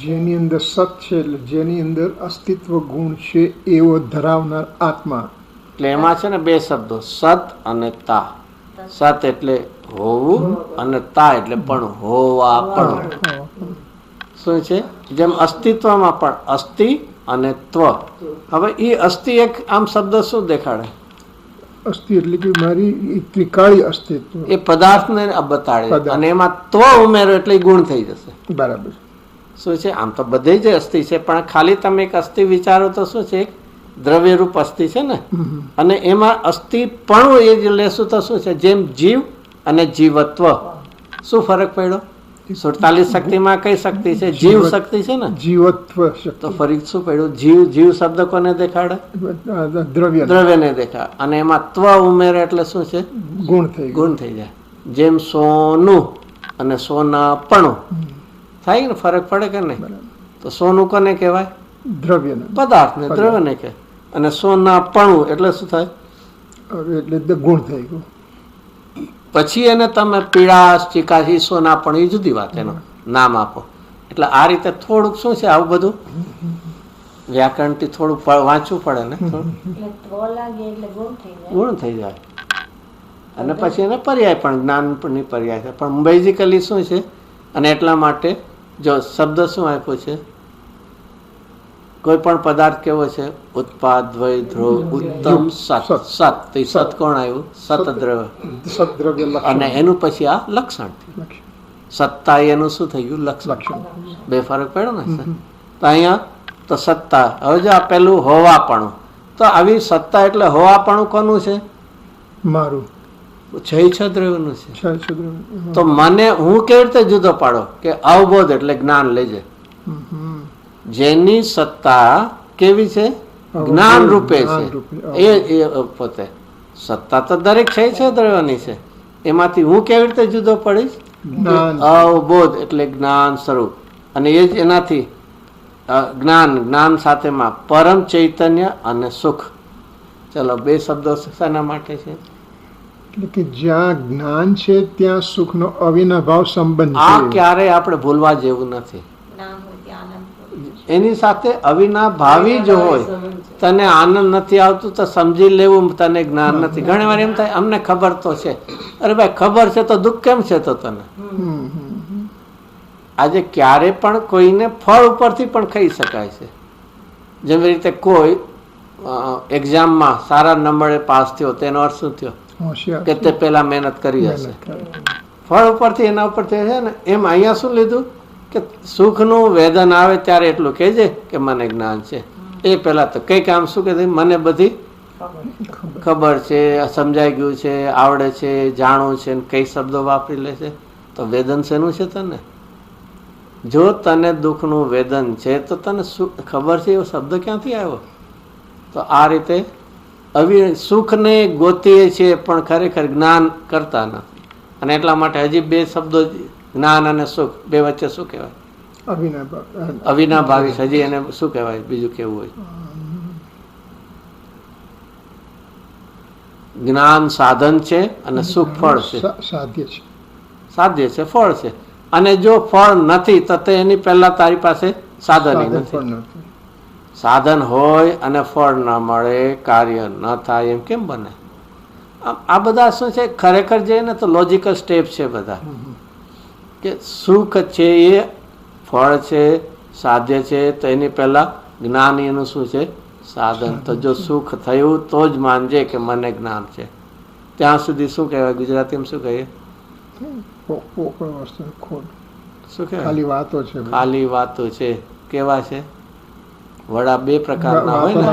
જેની અંદર સત છે, એટલે જેની અંદર અસ્તિત્વ ગુણ છે એવો ધરાવનાર આત્મા. એટલે એમાં છે ને બે શબ્દો, સત અને તા. સત એટલે હોવું અને તા એટલે પણ હોવા પણ. શું છે? જેમ અસ્તિત્વમાં પણ અસ્તિ અને ત્વ. હવે એ અસ્તિ એક આમ શબ્દ શું દેખાડે? અસ્તિ એટલે કે મારી ત્રિકાળી અસ્તિત્વ, એ પદાર્થને બતાડે, અને એમાં ત્વ ઉમેરો એટલે ગુણ થઈ જશે. બરાબર. શું છે? આમ તો બધે જ અસ્થિ છે, પણ ખાલી તમે એક અસ્થિ વિચારો તો શું છે? એક દ્રવ્ય રૂપ અસ્થિ છે ને, અને એમાં અસ્થિ પણ એ જ લેશું તો શું છે? જેમ જીવ અને જીવત્વ શું ફરક પડ્યો? 47 શક્તિમાં કઈ શક્તિ છે? જીવ શક્તિ છે ને. જીવત્વ તો શક્તિ, ફરી શું પડ્યું? જીવ. જીવ શબ્દ કોને દેખાડે? દ્રવ્ય દ્રવ્યને દેખાડે. અને એમાં ત્વ ઉમેરે એટલે શું છે? ગુણ થઈ ગયું. ગુણ થઈ જાય. જેમ સોનું અને સોનાપણું થાય ને, ફરક પડે કે નહીં? તો સોનું કોને કહેવાય? દ્રવ્ય પદાર્થને, દ્રવ્યને કહે. અને સોનાપણું એટલે શું થાય? એટલે ગુણ થઈ ગયું. પછી એને તમે પીળાશ, ચીકાશી, સોનાપણું એ જુદી વાત, એનું નામ આપો. એટલે આ રીતે થોડુંક શું છે, આવું બધું વ્યાકરણથી થોડું વાંચવું પડે ને. એટલે ત્વ લાગે એટલે ગુણ થઈ જાય. ગુણ થઈ જાય. અને પછી એને પર્યાય પણ, જ્ઞાનની પર્યાય છે. પણ બેઝિકલી શું છે? અને એટલા માટે જો શબ્દ શું આપ્યો છે, કોઈ પણ પદાર્થ કેવો છે? ઉત્પાદ, દ્વય, ધ્રુવ, ઉત્તમ, સત. સત તો એ સત કોણ આવ્યું? સતદ્રવ્ય. સદ્રવ્ય લક્ષણ. અને એનું પછી આ લક્ષણ થયું. સત્તા એનું શું થઈ ગયું? લક્ષણ. બે ફરક પડ્યો ને. તો અહીંયા તો સત્તા. હવે જો આ પેલું હોવાપણું, તો આવી સત્તા એટલે હોવાપણું કોનું છે? મારું છ દ્રવ્યનું છે. દ્રવ્ય. તો મને હું કેવી રીતે જુદો પાડો? કે અવબોધ એટલે જ્ઞાન લેજે. જેની સત્તા કેવી છે? જ્ઞાન રૂપે છે. એ પોતે સત્તા તો દરેક છે દ્રવ્યની છે. એમાંથી હું કેવી રીતે જુદો પડીશ? અવબોધ એટલે જ્ઞાન સ્વરૂપ. અને એ જ એનાથી જ્ઞાન સાથેમાં પરમ ચૈતન્ય અને સુખ. ચલો, બે શબ્દો શાના માટે છે? એટલે કે જ્યાં જ્ઞાન છે ત્યાં સુખનો અવિનાભાવ સંબંધ આ છે. ક્યારેય આપણે ભૂલવા જેવું નથી. નામ હોય ત્યાં આનંદ. એની સાથે અવિનાભાવી જ હોય. તને આનંદ નથી આવતું તો સમજી લેવું તને જ્ઞાન નથી. ઘણી વાર એમ થાય અમને ખબર તો છે. અરે ભાઈ, ખબર છે તો દુઃખ કેમ છે? તો તને આજે ક્યારે પણ કોઈને ફળ ઉપરથી પણ ખાઈ શકાય છે. જેવી રીતે કોઈ એક્ઝામમાં સારા નંબરે પાસ થયો, તેનો અર્થ શું થયો? હોશિયાર કે તે પેલા મહેનત કરી હશે. ફળ ઉપરથી એના ઉપરથી છે ને. એમ અહીંયા શું લીધું? કે સુખનું વેદન આવે ત્યારે એટલું કહેજે કે મને જ્ઞાન છે. એ પહેલા તો કઈ કામ શું કે મને બધી ખબર છે, સમજાઈ ગયું છે, આવડે છે, જાણું છે, કઈ શબ્દો વાપરી લે છે. તો વેદન શેનું છે તને? જો તને દુઃખનું વેદન છે તો તને ખબર છે એવો શબ્દ ક્યાંથી આવ્યો? તો આ રીતે સુખને ગોતીએ છીએ પણ ખરેખર જ્ઞાન કરતા નથી. અને એટલા માટે હજી બે શબ્દો, જ્ઞાન અને સુખ, બે વચ્ચે શું કહેવાય? અવિનાભાવી. હજી એને શું કહેવાય? બીજું કેવું હોય? જ્ઞાન સાધન છે અને સુખ ફળ છે. સાધ્ય છે, ફળ છે. અને જો ફળ નથી તો એની પહેલા તારી પાસે સાધન નથી. સાધન હોય અને ફળ ન મળે, કાર્ય ન થાય, એમ કેમ બને? આ બધા શું છે? ખરેખર છે ને તો લોજિકલ સ્ટેપ છે બધા. કે સુખ છે એ ફળ છે, સાધ્ય છે. તો એની પહેલા જ્ઞાન એનું શું છે? સાધન. તો જો સુખ થયું તો જ માનજે કે મને જ્ઞાન છે. ત્યાં સુધી શું કહેવાય? ગુજરાતીમાં શું કહીએ? શું કહેવાય? ખાલી વાતો છે. કેવા છે? વડા બે પ્રકારના હોય ને.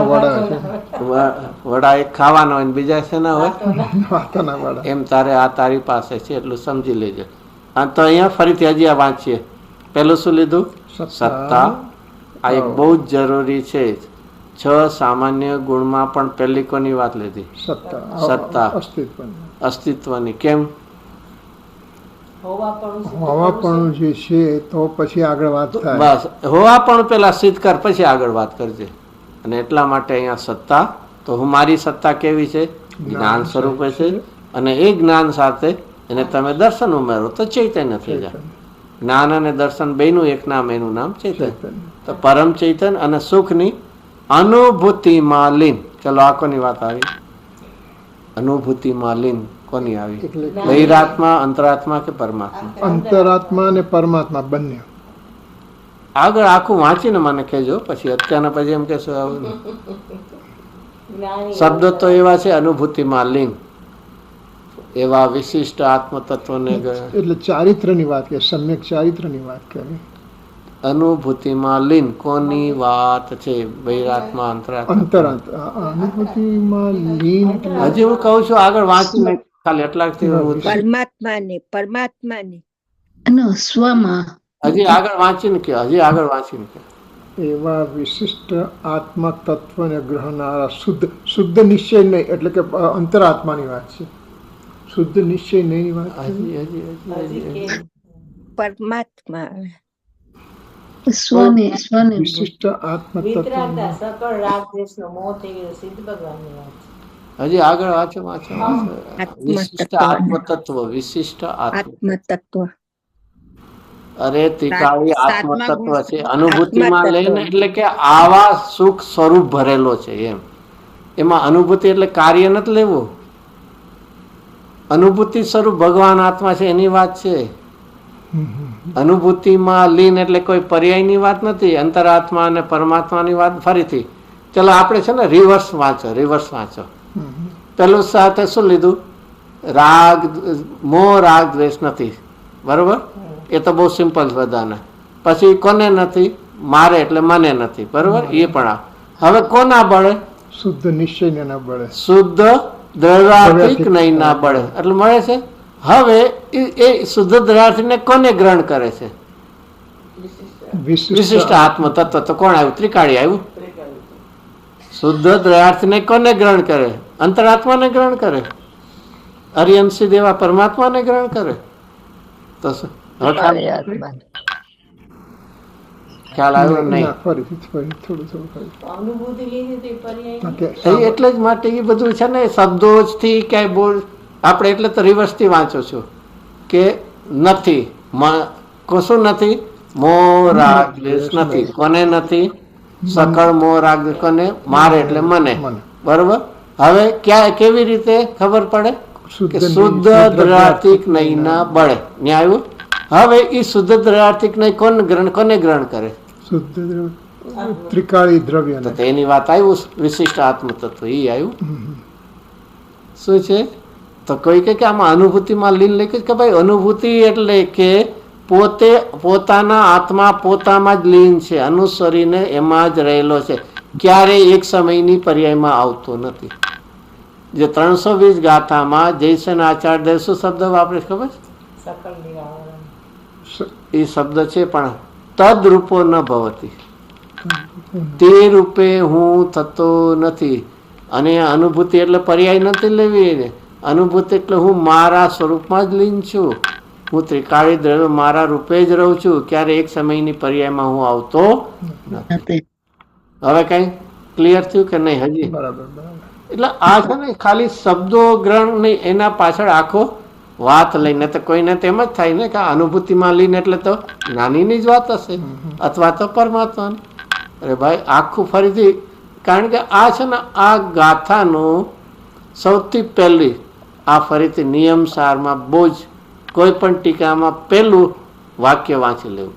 વડા એક ખાવાના હોય ને બીજા શેના હોય? એમ તારે આ તારી પાસે છે એટલું સમજી લેજે. તો અહીંયા ફરીથી હજી આ વાંચીએ. પેલું શું લીધું? સત્તા. આ એક બહુ જ જરૂરી છે. 6 સામાન્ય ગુણમાં પણ પહેલી કોની વાત લીધી? સત્તા, અસ્તિત્વની. કેમ? હોવાપણું જે છે તો પછી આગળ વાત થાય. બસ, હોવાપણું પેલા સિદ્ધ કર, પછી આગળ વાત કરજે. અને એટલા માટે અહીંયા સત્તા. તો હું મારી સત્તા કેવી છે? જ્ઞાન સ્વરૂપે છે. અને એ જ્ઞાન સાથે એને તમે દર્શન ઉમેરો તો ચૈતન્ય થઈ જાય. જ્ઞાન અને દર્શન બેનું એક નામ, એનું નામ ચૈતન્ય. તો પરમ ચૈતન્ય અને સુખની અનુભૂતિમાં લીન. ચલો, આ કોની વાત આવી? અનુભૂતિમાં લીન કોની આવી? બહિરાત્મા, અંતરાત્મા કે પરમાત્મા? અંતરાત્મા અને પરમાત્મા બંને. આગળ આખું વાંચીને મને કહેજો. પછી અત્યારના પછી એમ કહેશો આવું શબ્દ તો એવા છે. અનુભૂતિમાં લીન, એવા વિશિષ્ટ આત્મ તત્વને એટલે ચારિત્રની વાત કે સમ્યક ચારિત્રની વાત કરે. અનુભૂતિમાં લીન કોની વાત છે? બહિરાત્મા, અંતરાત્મા. અનુભૂતિમાં લીન હજી હું કહું છું આગળ વાંચીને ખાલી એટલા પરમાત્માને અને સ્વમાં હજી આગળ વાંચીને કે એવા વિશિષ્ટ આત્મા તત્વને ગ્રહનારા શુદ્ધ નિશ્ચય નહીં, એટલે કે અંતરાત્માની વાત છે. શુદ્ધ નિશ્ચય નહીં વાત છે. હજી પરમાત્મા સ્વને વિશિષ્ટ આત્મા વિતરાગતા તત્વ સકળ રાગ દ્વેષનો મોહ થઈ ગયો સિદ્ધ ભગવાનની વાત છે. હજી આગળ વાંચો વિશિષ્ટ આત્મતત્વ આત્મતત્વ અરે ત્રિકાળી સાતમા આત્મતત્વ ગુણ છે. અનુભૂતિમાં આત્મતત્વ. લઈને એટલે કે આવા સુખ સ્વરૂપ ભરેલો છે એમ. એમાં અનુભૂતિ એટલે કાર્ય નથી લેવું. અનુભૂતિ સ્વરૂપ ભગવાન આત્મા છે એની વાત છે. અનુભૂતિમાં લીન એટલે કોઈ પર્યાયની વાત નથી. અંતરાત્મા અને પરમાત્માની વાત ફરીથી. ચલો આપણે છે ને રિવર્સ વાંચો. પેલું સાથે શું લીધું? મોહ રાગ દ્વેષ નથી, બરોબર? એ તો બહુ સિમ્પલ બધાને. પછી કોને નથી? મારે એટલે મને નથી, બરોબર? એ પણ હવે કોના બળે? શુદ્ધ નિશ્ચય ના બળે, શુદ્ધ દ્રવ્યાર્થિક નહીં ના બળે એટલે મળે છે. હવે એ શુદ્ધ દ્રવ્યાર્થિકને કોને ગ્રહણ કરે છે? વિશિષ્ટ આત્મ તત્વ. તો કોણ આવ્યું? ત્રિકાળી આવ્યું. શુદ્ધ દ્રવ્યાર્થને કોને ગ્રહણ કરે? અંતરાત્માને ગ્રહણ કરે. અરિયંશી દેવા પરમાત્માને ગ્રહણ કરે. તો ખ્યાલ આવ્યો નહીં? અનુભૂતિ લીધી તો એ પર્યાય એટલે જ માટે એ બધું છે ને શબ્દો થી ક્યાંય બોલ આપણે એટલે તો રિવર્સ થી વાંચો છો કે નથી. કશું નથી. મોહ રાગ દ્વેષ નથી. કોને નથી? સકળ મોહ રાગ કોને? મારે એટલે મને, બરોબર? હવે ક્યાં કેવી રીતે ખબર પડે કે શુદ્ધ દ્રવ્યાર્થિક નહીં ના બળે? ન્યાય આવ્યું. હવે એ શુદ્ધ દ્રવ્યાર્થિક નહીં કોને ગ્રહણ કરે? શુદ્ધ ત્રિકાળી દ્રવ્ય. તો એની વાત આવ્યું વિશિષ્ટ આત્મતત્વ. એ આવ્યું. શું છે? તો કોઈ કે આમાં અનુભૂતિમાં લીન લખ્યું કે ભાઈ અનુભૂતિ એટલે કે પોતે પોતાના આત્મા પોતામાં જ લીન છે, અનુસરીને એમાં જ રહેલો છે, ક્યારેય એક સમયની પર્યાયમાં આવતો નથી. જે 320 ગાથામાં જયસન આચાર્ય દેવ શું શબ્દ વાપરે ખબર છે? સકળ નિરાવરણ. એ શબ્દ છે પણ તદ રૂપો ન ભવતી, તે રૂપે હું થતો નથી. અને અનુભૂતિ એટલે પર્યાય નથી લેવી ને. અનુભૂતિ એટલે હું મારા સ્વરૂપમાં જ લીન છું. હું ત્રિકાળી દ્રવ્ય મારા રૂપે જ રહું છું, ક્યારે એક સમયની પર્યાયમાં હું આવતો નથી. હવે કઈ ક્લિયર થયું કે નહીં? હજી બરાબર. એટલે આ છે ને ખાલી શબ્દો ગ્રહણ નહીં, એના પાછળ આખો વાત લઈને તો કોઈને તેમ જ થાય ને કે અનુભૂતિમાં લઈને એટલે તો નાનીની જ વાત હશે અથવા તો પરમાત્માની. અરે ભાઈ આખું ફરીથી, કારણ કે આ છે ને આ ગાથાનું સૌથી પહેલી આ ફરીથી નિયમ સારમાં બહુ જ કોઈ પણ ટીકામાં પહેલું વાક્ય વાંચી લેવું.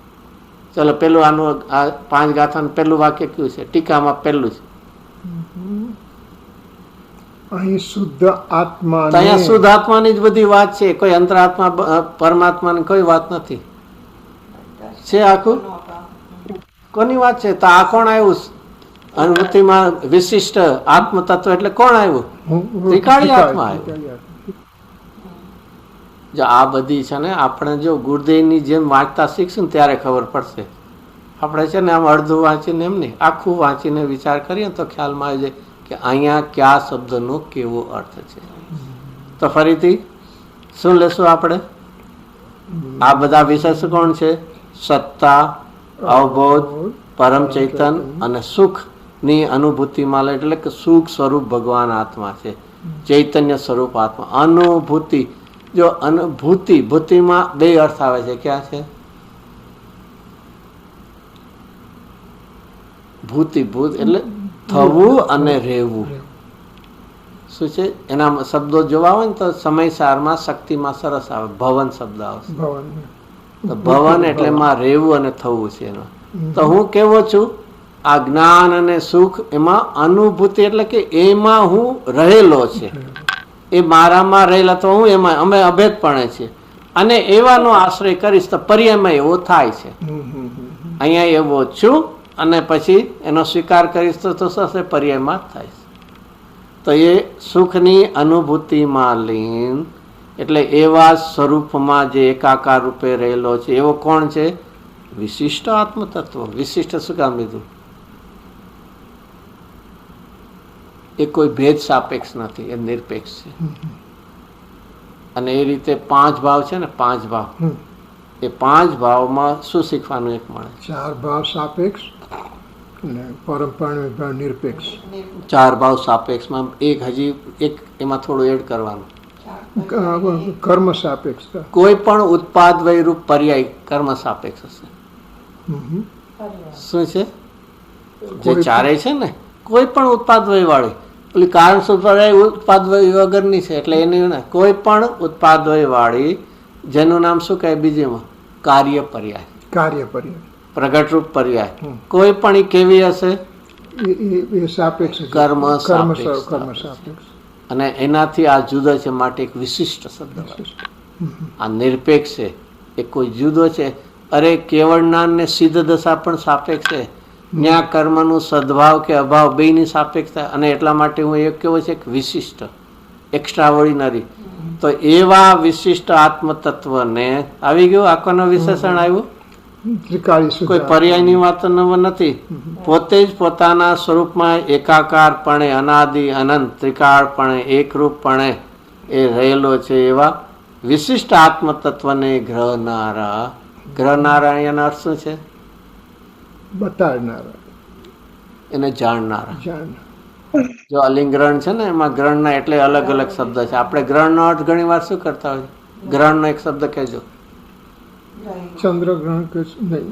ચલો પેલું આનું આ 5 ગાથાનું પહેલું વાક્ય કયું છે? ટીકામાં પહેલું છે. અહીં શુદ્ધ આત્મા, અહીંયા શુદ્ધ આત્માની જ બધી વાત છે. કોઈ અંતરાત્મા પરમાત્માની કોઈ વાત નથી. છે આખું કોની વાત છે? તો આ કોણ આવ્યું? અનુભૂતિમાં વિશિષ્ટ આત્મ તત્વ એટલે કોણ આવ્યું? ત્રિકાળી આત્મા આવ્યું. જો આ બધી છે ને આપણે જો ગુરુદેવની જેમ વાંચતા શીખશું ત્યારે ખબર પડશે. આપણે છે ને આમ અડધું વાંચીને એમ નહીં, આખું વાંચીને વિચાર કરીએ તો ખ્યાલમાં આવી જાય કે અહીંયા કયા શબ્દનો કેવો અર્થ છે. તો ફરીથી શું લેશું આપણે? આ બધા વિશેષ કોણ છે? સત્તા, અવબોધ, પરમ ચૈતન અને સુખની અનુભૂતિમાં લે એટલે કે સુખ સ્વરૂપ ભગવાન આત્મા છે, ચૈતન્ય સ્વરૂપ આત્મા. અનુભૂતિ, જો અનુભૂતિ ભૂતિમાં 2 અર્થ આવે છે. ક્યાં છે? ભૂતિ ભૂત એટલે થવું અને રહેવું. શું છે? એના શબ્દો જોવા હોય ને તો સમયસારમાં શક્તિમાં સરસ આવે, ભવન શબ્દ આવશે. તો ભવન એટલે એમાં રહેવું અને થવું છે એનો. તો હું કેવો છું? આ જ્ઞાન અને સુખ એમાં અનુભૂતિ એટલે કે એમાં હું રહેલો છે, એ મારામાં રહેલા તો હું એમાં અમે અભેદપણે છે. અને એવાનો આશ્રય કરીશ તો પર્યાયમાં એવો થાય છે. અહીંયા એવો છું અને પછી એનો સ્વીકાર કરીશ તો થશે પર્યાયમાં જ થાય છે. તો એ સુખની અનુભૂતિમાં લીન એટલે એવા સ્વરૂપમાં જે એકાકાર રૂપે રહેલો છે એવો કોણ છે? વિશિષ્ટ આત્મતત્વ. વિશિષ્ટ શું કામ લીધું? એ કોઈ ભેદ સાપેક્ષ નથી, એ નિરપેક્ષ છે. અને એ રીતે 5 ભાવ છે ને, 5 ભાવ, એ 5 ભાવમાં શું શીખવાનું એક મળે? 4 ભાવ સાપેક્ષ અને પરંપરાનો ભાવ નિરપેક્ષ. 4 ભાવ સાપેક્ષમાં હજી એક એમાં થોડું એડ કરવાનું. કર્મ સાપેક્ષતા. કોઈ પણ ઉત્પાદ વયરૂપ પર્યાય કર્મ સાપેક્ષ હશે. શું છે? જે ચારે છે ને, કોઈ પણ ઉત્પાદ વય વાળી, પેલી કારણ પર્યાય ઉત્પાદ વય વગરની છે, એટલે એની ને કોઈ પણ ઉત્પાદ વય વાળી, જેનું નામ શું કહે બીજીમાં? કાર્ય પર્યાય. કાર્ય પર્યાય, પ્રગટરૂપ પર્યાય. કોઈ પણ એ કેવી હશે? એ સાપેક્ષ છે. કર્મ કર્મ સાપેક્ષ. સાપેક્ષ. અને એનાથી આ જુદો છે માટે એક વિશિષ્ટ શબ્દ. આ નિરપેક્ષ છે, એ કોઈ જુદો છે. અરે કેવળ જ્ઞાન ને સિદ્ધ દશા પણ સાપેક્ષ છે. ત્યાં કર્મનું સદભાવ કે અભાવ બેયની સાપેક્ષતા. અને એટલા માટે હું એક કેવો છે કે વિશિષ્ટ, એક્સ્ટ્રાઓર્ડિનરી. તો એવા વિશિષ્ટ આત્મતત્વને આવી ગયું, આખોનો વિશેષણ આવ્યું. કોઈ પર્યાયની વાત નથી. પોતે જ પોતાના સ્વરૂપમાં એકાકારપણે, અનાદિ અનંત ત્રિકાળપણે, એકરૂપપણે એ રહેલો છે. એવા વિશિષ્ટ આત્મતત્વને ગ્રહનારા. ગ્રહનારા એનો અર્થ શું છે? બતાડનારા, એને જાણનારા. જો અલિંગ્રહણ છે ને, એમાં ગ્રહણના એટલે અલગ અલગ શબ્દ છે. આપણે ગ્રહણનો અર્થ ઘણી વાર શું કરતા હોય? ગ્રહણનો એક શબ્દ કહેજો. ચંદ્રગ્રહણ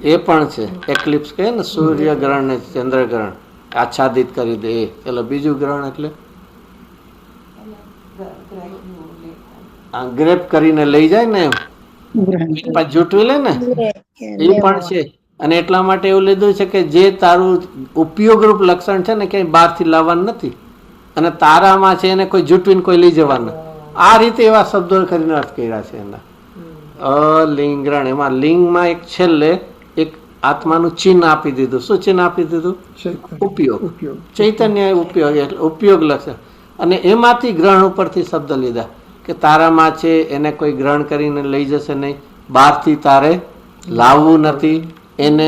એ પણ છે. એક્લિપ્સ કહે ને, સૂર્ય ગ્રહણ ને ચંદ્રગ્રહણ આચ્છાદિત કરી દે. એટલે બીજું ગ્રહણ એટલે ગ્રેપ કરીને લઈ જાય ને, એમ જૂટવી લે ને, એ પણ છે. અને એટલા માટે એવું લીધું છે કે જે તારું ઉપયોગરૂપ લક્ષણ છે ને, ક્યાંય બહારથી લાવવાનું નથી. અને તારામાં છે એને કોઈ જૂટવીને કોઈ લઈ જવાનું. આ રીતે એવા શબ્દો કરીને અર્થ કર્યા છે એના. અલિંગ્રહણ, એમાં લિંગમાં એક છેલ્લે એક આત્માનું ચિહ્ન આપી દીધું. શું ચિહ્ન આપી દીધું? ઉપયોગ. ચૈતન્ય ઉપયોગ, એટલે ઉપયોગ લક્ષણ. અને એમાંથી ગ્રહણ ઉપરથી શબ્દ લીધા કે તારામાં છે એને કોઈ ગ્રહણ કરીને લઈ જશે નહીં, બહારથી તારે લાવવું નથી. એને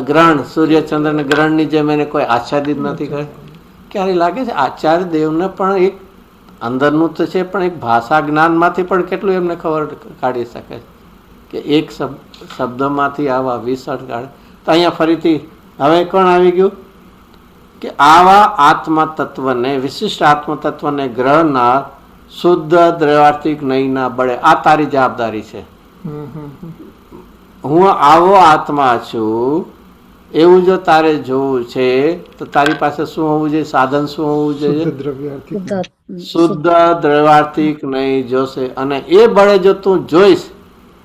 ગ્રહણ, સૂર્યચંદ્રને ગ્રહણની જેમ એને કોઈ આચ્છાદિત નથી કરે. ક્યારે લાગે છે આચાર્ય દેવને પણ એક અંદરનું તો છે, પણ એક ભાષા જ્ઞાનમાંથી પણ કેટલું એમને ખબર કાઢી શકે કે એક શબ્દમાંથી આવા 20 અર્થ કાઢે. તો અહીંયા ફરીથી હવે કોણ આવી ગયું કે આવા આત્મા તત્વને, વિશિષ્ટ આત્મ તત્વને ગ્રહનાર શુદ્ધ દ્રવાર્થિક નહીંના બળે. આ તારી જવાબદારી છે. હું આવો આત્મા છું એવું જો તારે જોવું છે તો તારી પાસે શું હોવું જોઈએ? સાધન શું હોવું જોઈએ? શુદ્ધ દ્રવાર્થિક નહીં જોશે. અને એ બળે જો તું જોઈશ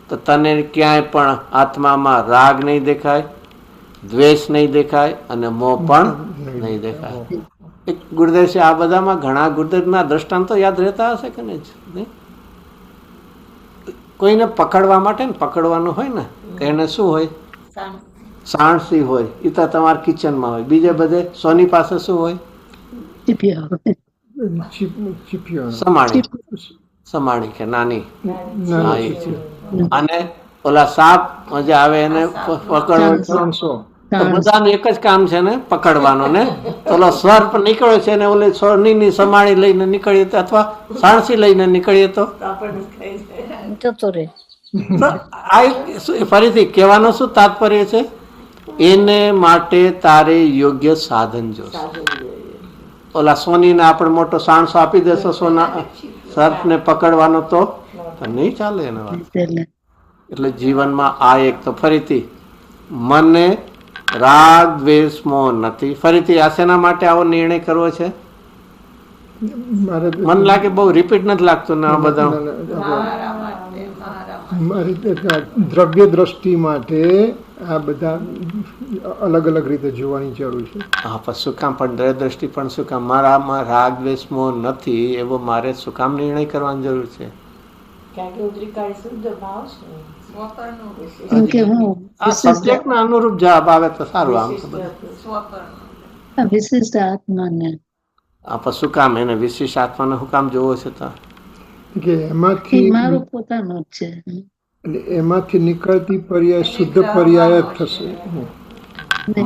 તો તને ક્યાંય પણ આત્મામાં રાગ નહીં દેખાય, દ્વેષ નહીં દેખાય, અને મોહ પણ નહીં દેખાય. એક ગુરુદેવ છે, આ બધામાં ઘણા ગુરુદેવના દ્રષ્ટાંતો યાદ રહેતા હશે કે નહીં? કોઈને પકડવા માટે ને પકડવાનું હોય ને, એને શું હોય? સાણસી હોય. એ તો તમારા કિચનમાં હોય. બીજે બધે સોની પાસે શું હોય? સમાણી કે નાની. અને ઓલા સાપ જે આવે એને પકડવા, બધાનું એક જ કામ છે ને, પકડવાનું. ને ઓલો સર્પ નીકળ્યો છે ને ઓલે સોની સમાણી લઈને નીકળીએ તો, અથવા સાણસી લઈને નીકળીએ તો ફરીથી કહેવાનો શું તાત્પર્ય છે? એને માટે તારે યોગ્ય સાધન જોશે. ઓલા સોનીને આપણે મોટો સાણસો આપી દેશો સોના સર્પને પકડવાનો તો નહીં ચાલે એના વાત. એટલે જીવનમાં આ એક તો ફરીથી મને રાગ દ્વેષ મોહ નથી. ફરીથી આ શેના માટે આવો નિર્ણય કરવો છે? મને લાગે બહુ રિપીટ નથી લાગતું ને આ બધા. દ્રવ્ય દ્રષ્ટિ માટે આ બધા અલગ અલગ રીતે જોવાની જરૂર છે. હા, પણ શું કામ? પણ દ્રવ્ય દ્રષ્ટિ પણ શું કામ? મારામાં રાગ દ્વેષ મોહ નથી એવો મારે શું કામ નિર્ણય કરવાની જરૂર છે? સબ્જેક્ટના અનુરૂપ જવાબ આવે તો સારું. આમ તો વિશિષ્ટ આત્માને શું કામ એને વિશિષ્ટ આત્માને શું કામ જોવો છે? તો કે એમાંથી મારું પોતાનું જ છે. અને એમાંથી નીકળતી પર્યાય શુદ્ધ પર્યાય જ થશે.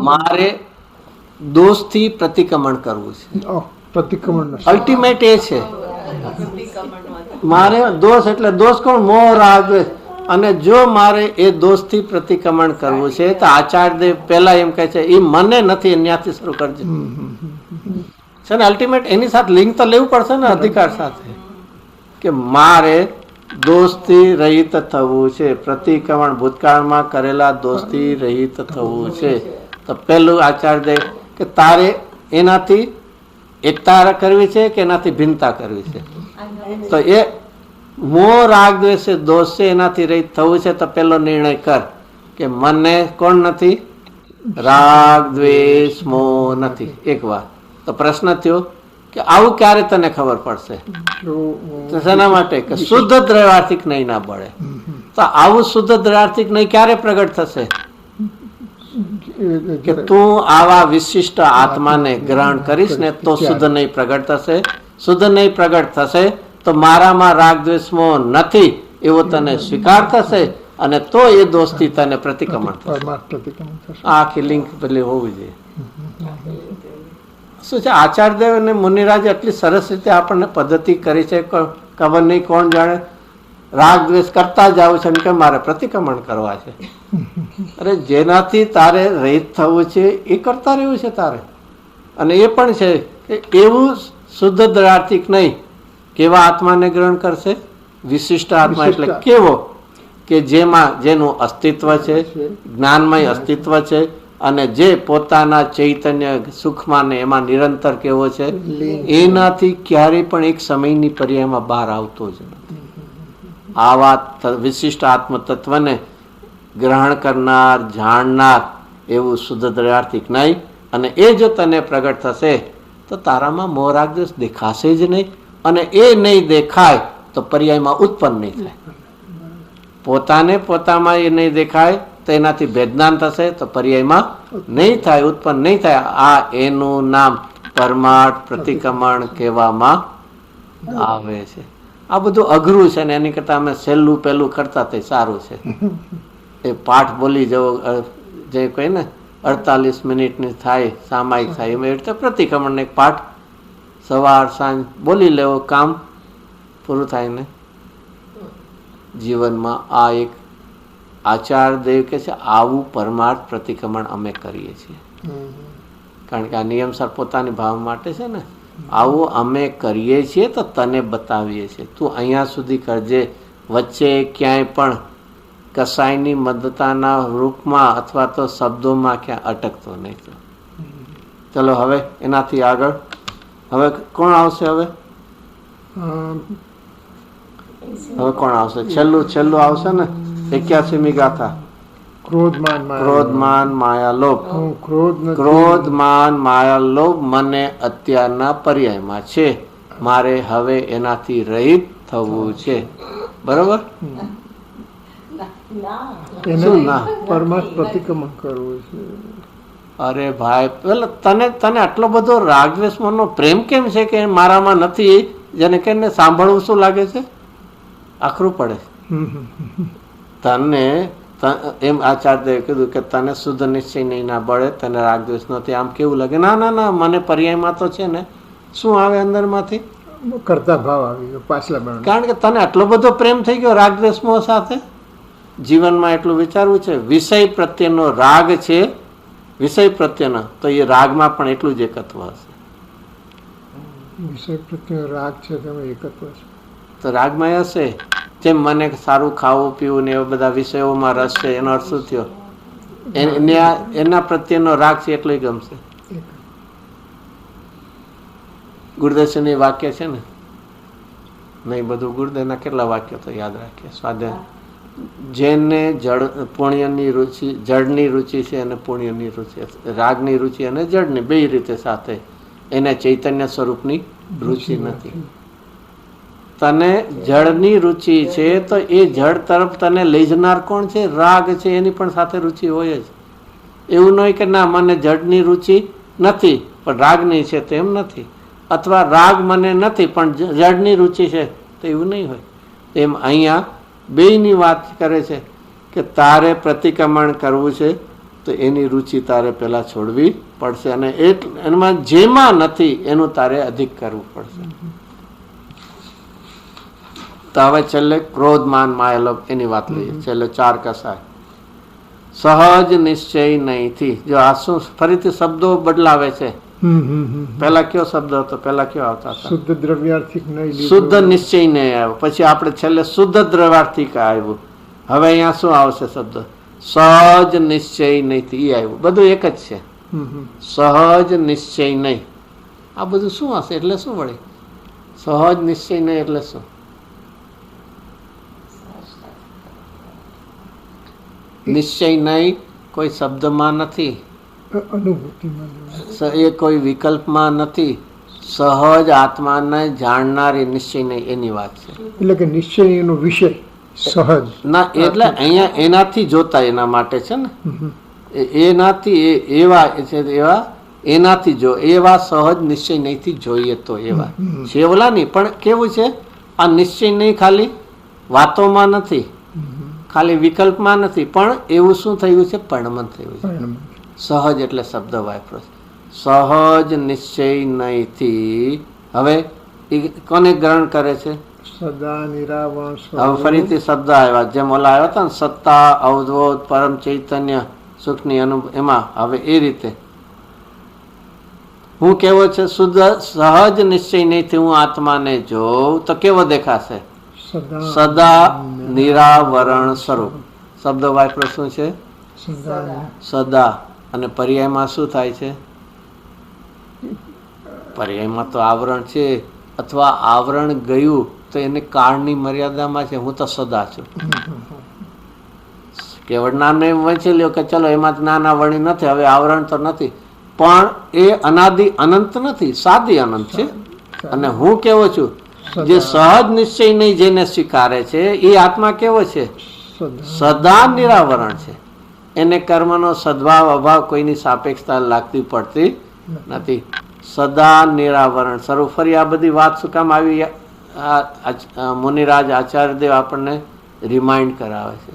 મારે દોષથી પ્રતિક્રમણ કરવું છે. પ્રતિક્રમણ અલ્ટિમેટ એ છે. મારે દોષ એટલે દોષ કોણ? મોહ, રાગ, દ્વેષ. અને જો મારે એ દોષથી પ્રતિક્રમણ કરવું છે તો આચાર્યદેવ પહેલા એમ કહે છે એ મને નથી, ત્યાંથી શરૂ કરજે છે ને. અલ્ટિમેટ એની સાથે લિંક તો લેવું પડશે ને, અધિકાર સાથે, કે મારે દોષથી રહિત થવું છે, પ્રતિક્રમણ ભૂતકાળમાં કરેલા દોષથી રહિત થવું છે. તો પહેલું આચાર્યદેવ કે તારે એનાથી એકતા કરવી છે કે એનાથી ભિન્નતા કરવી છે. તો એ મોહ, રાગ, દ્વેષ દોષ છે, એનાથી રહિત થવું છે. તો પેલો નિર્ણય કર કે મને કોણ નથી? રાગ, દ્વેષ, મોહ નથી. એક વાર તો પ્રશ્ન થયો કે આવું ક્યારે તને ખબર પડશે? શેના માટે? કે શુદ્ધ દ્રવ્યાર્થિક નહીં ના બળે. તો આવું શુદ્ધ દ્રવ્યાર્થિક નહીં ક્યારે પ્રગટ થશે? કે તું આવા વિશિષ્ટ આત્માને ગ્રહણ કરીશ ને તો શુદ્ધ નહીં પ્રગટ થશે. શુદ્ધ નહીં પ્રગટ થશે તો મારામાં રાગ, દ્વેષ, મોહ નથી એવો તને સ્વીકાર થશે, અને તો એ દોષથી તને પ્રતિક્રમણ થશે. આખી લિંક પેલી હોવી જોઈએ. શું છે, આચાર્યદેવ અને મુનિરાજે એટલી સરસ રીતે આપણને પદ્ધતિ કરી છે, ખબર નહીં કોણ જાણે. રાગ દ્વેષ કરતા જાવ છે કે મારે પ્રતિક્રમણ કરવા છે. અરે જેનાથી તારે રહિત થવું છે એ કરતા રહેવું છે તારે. અને એ પણ છે કે એવું શુદ્ધ દ્રવ્યાર્થિક નહીં. કેવા આત્માને ગ્રહણ કરશે? વિશિષ્ટ આત્મા. એટલે કેવો? કે જેમાં જેનું અસ્તિત્વ છે, જ્ઞાનમય અસ્તિત્વ છે, અને જે પોતાના ચૈતન્ય સુખમાં ને એમાં નિરંતર કેવો છે, એનાથી ક્યારેય પણ એક સમયની પર્યાયમાં બહાર આવતો જ નથી. આવા વિશિષ્ટ આત્મ તત્વને ગ્રહણ કરનાર, જાણનાર એવું શુદ્ધ દ્રવ્યાર્થિક નહીં. અને એ જો તને પ્રગટ થશે તો તારામાં મોહ, રાગ, દ્વેષ દેખાશે જ નહીં. અને એ નહીં દેખાય તો પર્યાયમાં ઉત્પન્ન નહીં થાય. પોતાને પોતામાં એ નહીં દેખાય તો એનાથી ભેદનાન થશે તો પર્યાયમાં નહીં થાય, ઉત્પન્ન નહીં થાય. આ એનું નામ પરમાર્થ પ્રતિક્રમણ કહેવામાં આવે છે. આ બધું અઘરું છે ને એની કરતાં અમે સહેલું પહેલું કરતા તે સારું છે. એ પાઠ બોલી જવો જે કહે ને 48 મિનિટની થાય, સામાયિક થાય, એમ એવી રીતે પ્રતિક્રમણનો એક પાઠ સવાર સાંજ બોલી લેવો, કામ પૂરું થાય ને. જીવનમાં આ એક આચાર્યદેવ કે છે આવું પરમાર્થ પ્રતિક્રમણ અમે કરીએ છીએ. કારણ કે આ નિયમસર પોતાની ભાવ માટે છે ને. આવું અમે કરીએ છીએ તો તને બતાવીએ છીએ. તું અહીંયા સુધી કરજે, વચ્ચે ક્યાંય પણ કસાયની મદતાના રૂપમાં અથવા તો શબ્દોમાં ક્યાં અટકતો નહીં. ચલો હવે એનાથી આગળ હવે કોણ આવશે? હવે કોણ આવશે? છેલ્લું આવશે ને 81મી ગાથા. ક્રોધ, માન, માયા, લોભ. ક્રોધ, માન, માયા, લોભ મને અત્યારના પર્યાયમાં છે. મારે હવે એનાથી રહિત થવું છે. બરોબર? પરમાર્થ પ્રતિક્રમણ કરવું છે. અરે ભાઈ, પેલા તને આટલો બધો રાગદ્વેષનો પ્રેમ કેમ છે કે મારામાં નથી? જેને કે સાંભળવું શું લાગે છે? આખરું પડે. તને એમ આચાર્યદેવે કીધું કે તને શુદ્ધ નિશ્ચય નહીં ના બળે, તને રાગદ્વેષ નથી. આમ કેવું લાગે? ના ના ના, મને પર્યાયમાં તો છે ને. શું આવે અંદરમાંથી? કરતા ભાવ આવી ગયો પાછલા. કારણ કે તને આટલો બધો પ્રેમ થઈ ગયો રાગદ્વેષમો સાથે. જીવનમાં એટલું વિચારવું છે, વિષય પ્રત્યેનો રાગ છે, વિષય પ્રત્યેનો, તો એ રાગમાં પણ એટલું જ એકત્વ હશે. વિષય પ્રત્યેનો રાગ છે તેમાં એકત્વ છે તો રાગમાં હશે. જેમ મને સારું ખાવું પીવું ને એવા બધા વિષયોમાં રસ છે, એનો અર્થ શું થયો? એના પ્રત્યેનો રાગ છે એટલો ગમશે. ગુરુદર્શનની વાક્ય છે ને, નહીં બધું ગુરુદેવના કેટલા વાક્યો તો યાદ રાખીએ. સ્વાધ્યાય જેને પુણ્યની રુચિ, જળની રુચિ છે અને પુણ્યની રુચિ, રાગની રુચિ અને જળની બે રીતે સાથે, એને ચૈતન્ય સ્વરૂપની રુચિ નથી. તને જળની રુચિ છે તો એ જળ તરફ તને લઈ જનાર કોણ છે? રાગ છે. એની પણ સાથે રુચિ હોય જ. એવું નહીં કે ના મને જળની રુચિ નથી પણ રાગની છે, તેમ નથી. અથવા રાગ મને નથી પણ જળની રુચિ છે, તો એવું નહીં હોય. એમ અહીંયા બેયની વાત કરે છે કે તારે પ્રતિક્રમણ કરવું છે તો એની રુચિ તારે પહેલાં છોડવી પડશે, અને એમાં જેમાં નથી એનું તારે અધિક કરવું પડશે. તો હવે છેલ્લે ક્રોધ માન માયા લોભ એની વાત લઈએ. છેલ્લે 4 કસાય. સહજ નિશ્ચય નહીંથી. જો આ શું ફરીથી શબ્દો બદલાવે છે. પહેલા કયો શબ્દ હતો? પહેલા કયો આવતા હતા? શુદ્ધ દ્રવ્યાર્થિક નહીં, શુદ્ધ નિશ્ચય નહીં આવ્યો. પછી આપણે છેલ્લે શુદ્ધ દ્રવ્યાર્થિક આવ્યું. હવે અહીંયા શું આવશે શબ્દ? સહજ નિશ્ચય નહીંથી એ આવ્યું. બધું એક જ છે. સહજ નિશ્ચય નહીં. આ બધું શું હશે? એટલે શું વળે? સહજ નિશ્ચય નહીં એટલે શું? નિશ્ચય નહીં કોઈ શબ્દમાં નથી, અનુભૂતિમાં એ કોઈ વિકલ્પમાં નથી. સહજ આત્માને જાણનારી નિશ્ચય નહીં એની વાત છે. એટલે કે નિશ્ચય એનો વિષય સહજ ના, એટલે અહીંયા એનાથી જોતા એના માટે છે ને, એનાથી એવા છે, એવા એનાથી જો એવા સહજ નિશ્ચય નહીંથી જોઈએ તો એવા છે. ઓલા નહીં, પણ કેવું છે આ નિશ્ચય નહીં ખાલી વાતોમાં નથી, ખાલી વિકલ્પમાં નથી, પણ એવું શું થયું છે? પરિણમન થયું છે. સહજ એટલે શબ્દ વાપરો છે. સહજ નિશ્ચય નહીંથી. હવે એ કોને ગ્રહણ કરે છે? સદા નિરાવરણ. હવે ફરીથી શબ્દ આવ્યા, જેમ ઓલા આવ્યા હતા ને, સત્તા, અવધોત, પરમ ચૈતન્ય, સુખની અનુભવ, એમાં હવે એ રીતે હું કેવો છે? શુદ્ધ સહજ નિશ્ચય નહીંથી હું આત્માને જોઉં તો કેવો દેખાશે? સદા નિરાવરણ સ્વરૂપ. શબ્દ વાપરો શું છે? સદા. અને પર્યાયમાં શું થાય છે? પર્યાયમાં તો આવરણ છે, અથવા આવરણ ગયું તો એને કાળની મર્યાદામાં છે. હું તો સદા છું. કેવળ નામ એમ વંચી લ્યો કે ચલો એમાં નાના વણી નથી, હવે આવરણ તો નથી, પણ એ અનાદિ અનંત નથી, સાદી અનંત છે. અને હું કેવો છું? જે સહજ નિશ્ચય નહીં જેને સ્વીકારે છે એ આત્મા કેવો છે? સદા નિરાવરણ છે. એને કર્મનો સદભાવ અભાવ કોઈની સાપેક્ષતા લાગતી પડતી નથી. સદા નિરાવરણ સ્વરૂપ. ફરી આ બધી વાત શું કામ આવી? મુનિરાજ આચાર્યદેવ આપણને રિમાઇન્ડ કરાવે છે.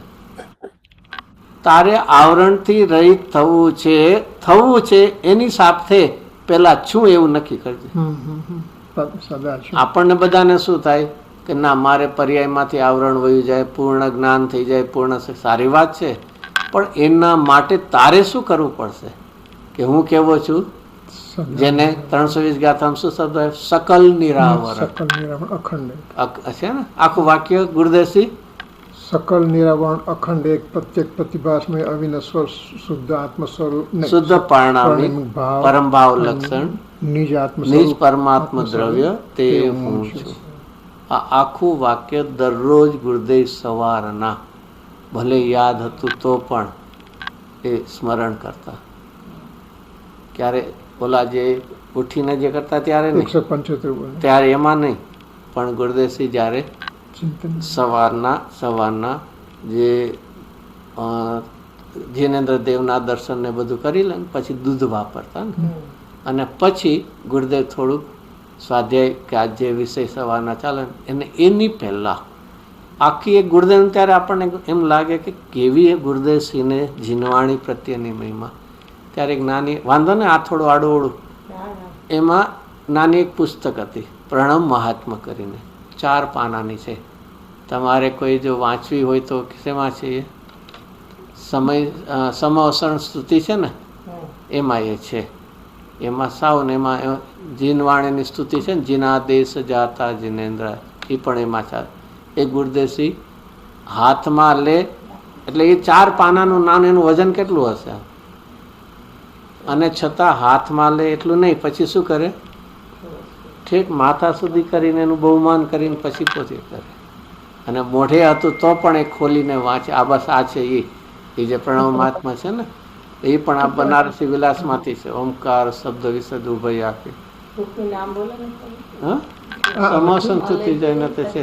તારે આવરણથી રહિત થવું છે એની સાથે પેલા છું એવું નક્કી કરજે. આપણને બધાને શું થાય કે ના, મારે પર્યાયમાંથી આવરણ વયું જાય, પૂર્ણ જ્ઞાન થઈ જાય, પૂર્ણ સારી વાત છે, પણ એના માટે તારે શું કરવું પડશે? કે હું કેવો છું? જેને 320 ગાથામાં શું શબ્દ? સકલ નિરાવરણ. છે ને આખું વાક્ય ગુરુદેવસિંહ? સકલ નિરાવરણ અખંડ એક પ્રત્યેક પ્રતિભાસમય અવિનશ્વર શુદ્ધ આત્મ સ્વરૂપ, શુદ્ધ પરિણામી પરમ ભાવ લક્ષણ, નિજ પરમાત્મ દ્રવ્ય તે હું છું. આ આખું વાક્ય દરરોજ ગુરુદેવ સવારના ભલે યાદ હતું તો પણ એ સ્મરણ કરતા. ક્યારે ઓલા જે ઉઠીને જે કરતા ત્યારે નહીં, 175 ત્યારે એમાં નહીં, પણ ગુરુદેવસિંહ જ્યારે સવારના જે જીનેન્દ્ર દેવના દર્શન ને બધું કરી લે ને પછી દૂધ વાપરતા ને, અને પછી ગુરુદેવ થોડુંક સ્વાધ્યાય કે આ જે વિષય સવારના ચાલે એને એની પહેલા આખી એક ગુરુદેવ ત્યારે આપણને એમ લાગે કે કેવી એ ગુરુદેવસિંહને જીનવાણી પ્રત્યેની મહિમા. ત્યારે એક નાની, વાંધો ને આ થોડું આડું એમાં નાની એક પુસ્તક હતી, પ્રણવ મહાત્મા કરીને, 4 પાનાની છે. તમારે કોઈ જો વાંચવી હોય તો શેમાં છે? એ સમવસરણ સ્તુતિ છે ને, એમાં એ છે. એમાં સાવ ને એમાં જીનવાણીની સ્તુતિ છે ને, જીના દેશ જાતા જીનેન્દ્ર, એ પણ એમાં ચાલે. એ ગુરુદેવસિંહ હાથમાં લે એટલે એ 4 પાનાનું નાનું એનું વજન કેટલું હશે? અને છતાં હાથમાં લે એટલું નહીં, પછી શું કરે? ઠેક માથા સુધી કરીને એનું બહુમાન કરીને પછી પોતે કરે. અને મોઢે હતું તો પણ એ ખોલીને વાંચે. આ બસ આ છે એ જે પ્રણવ મહાત્મા છે ને, એ પણ આ બનારસી વિલાસમાંથી છે. ઓમકાર શબ્દ વિશદ ઉભય આપે. સમોસન સુધી જઈને તે છે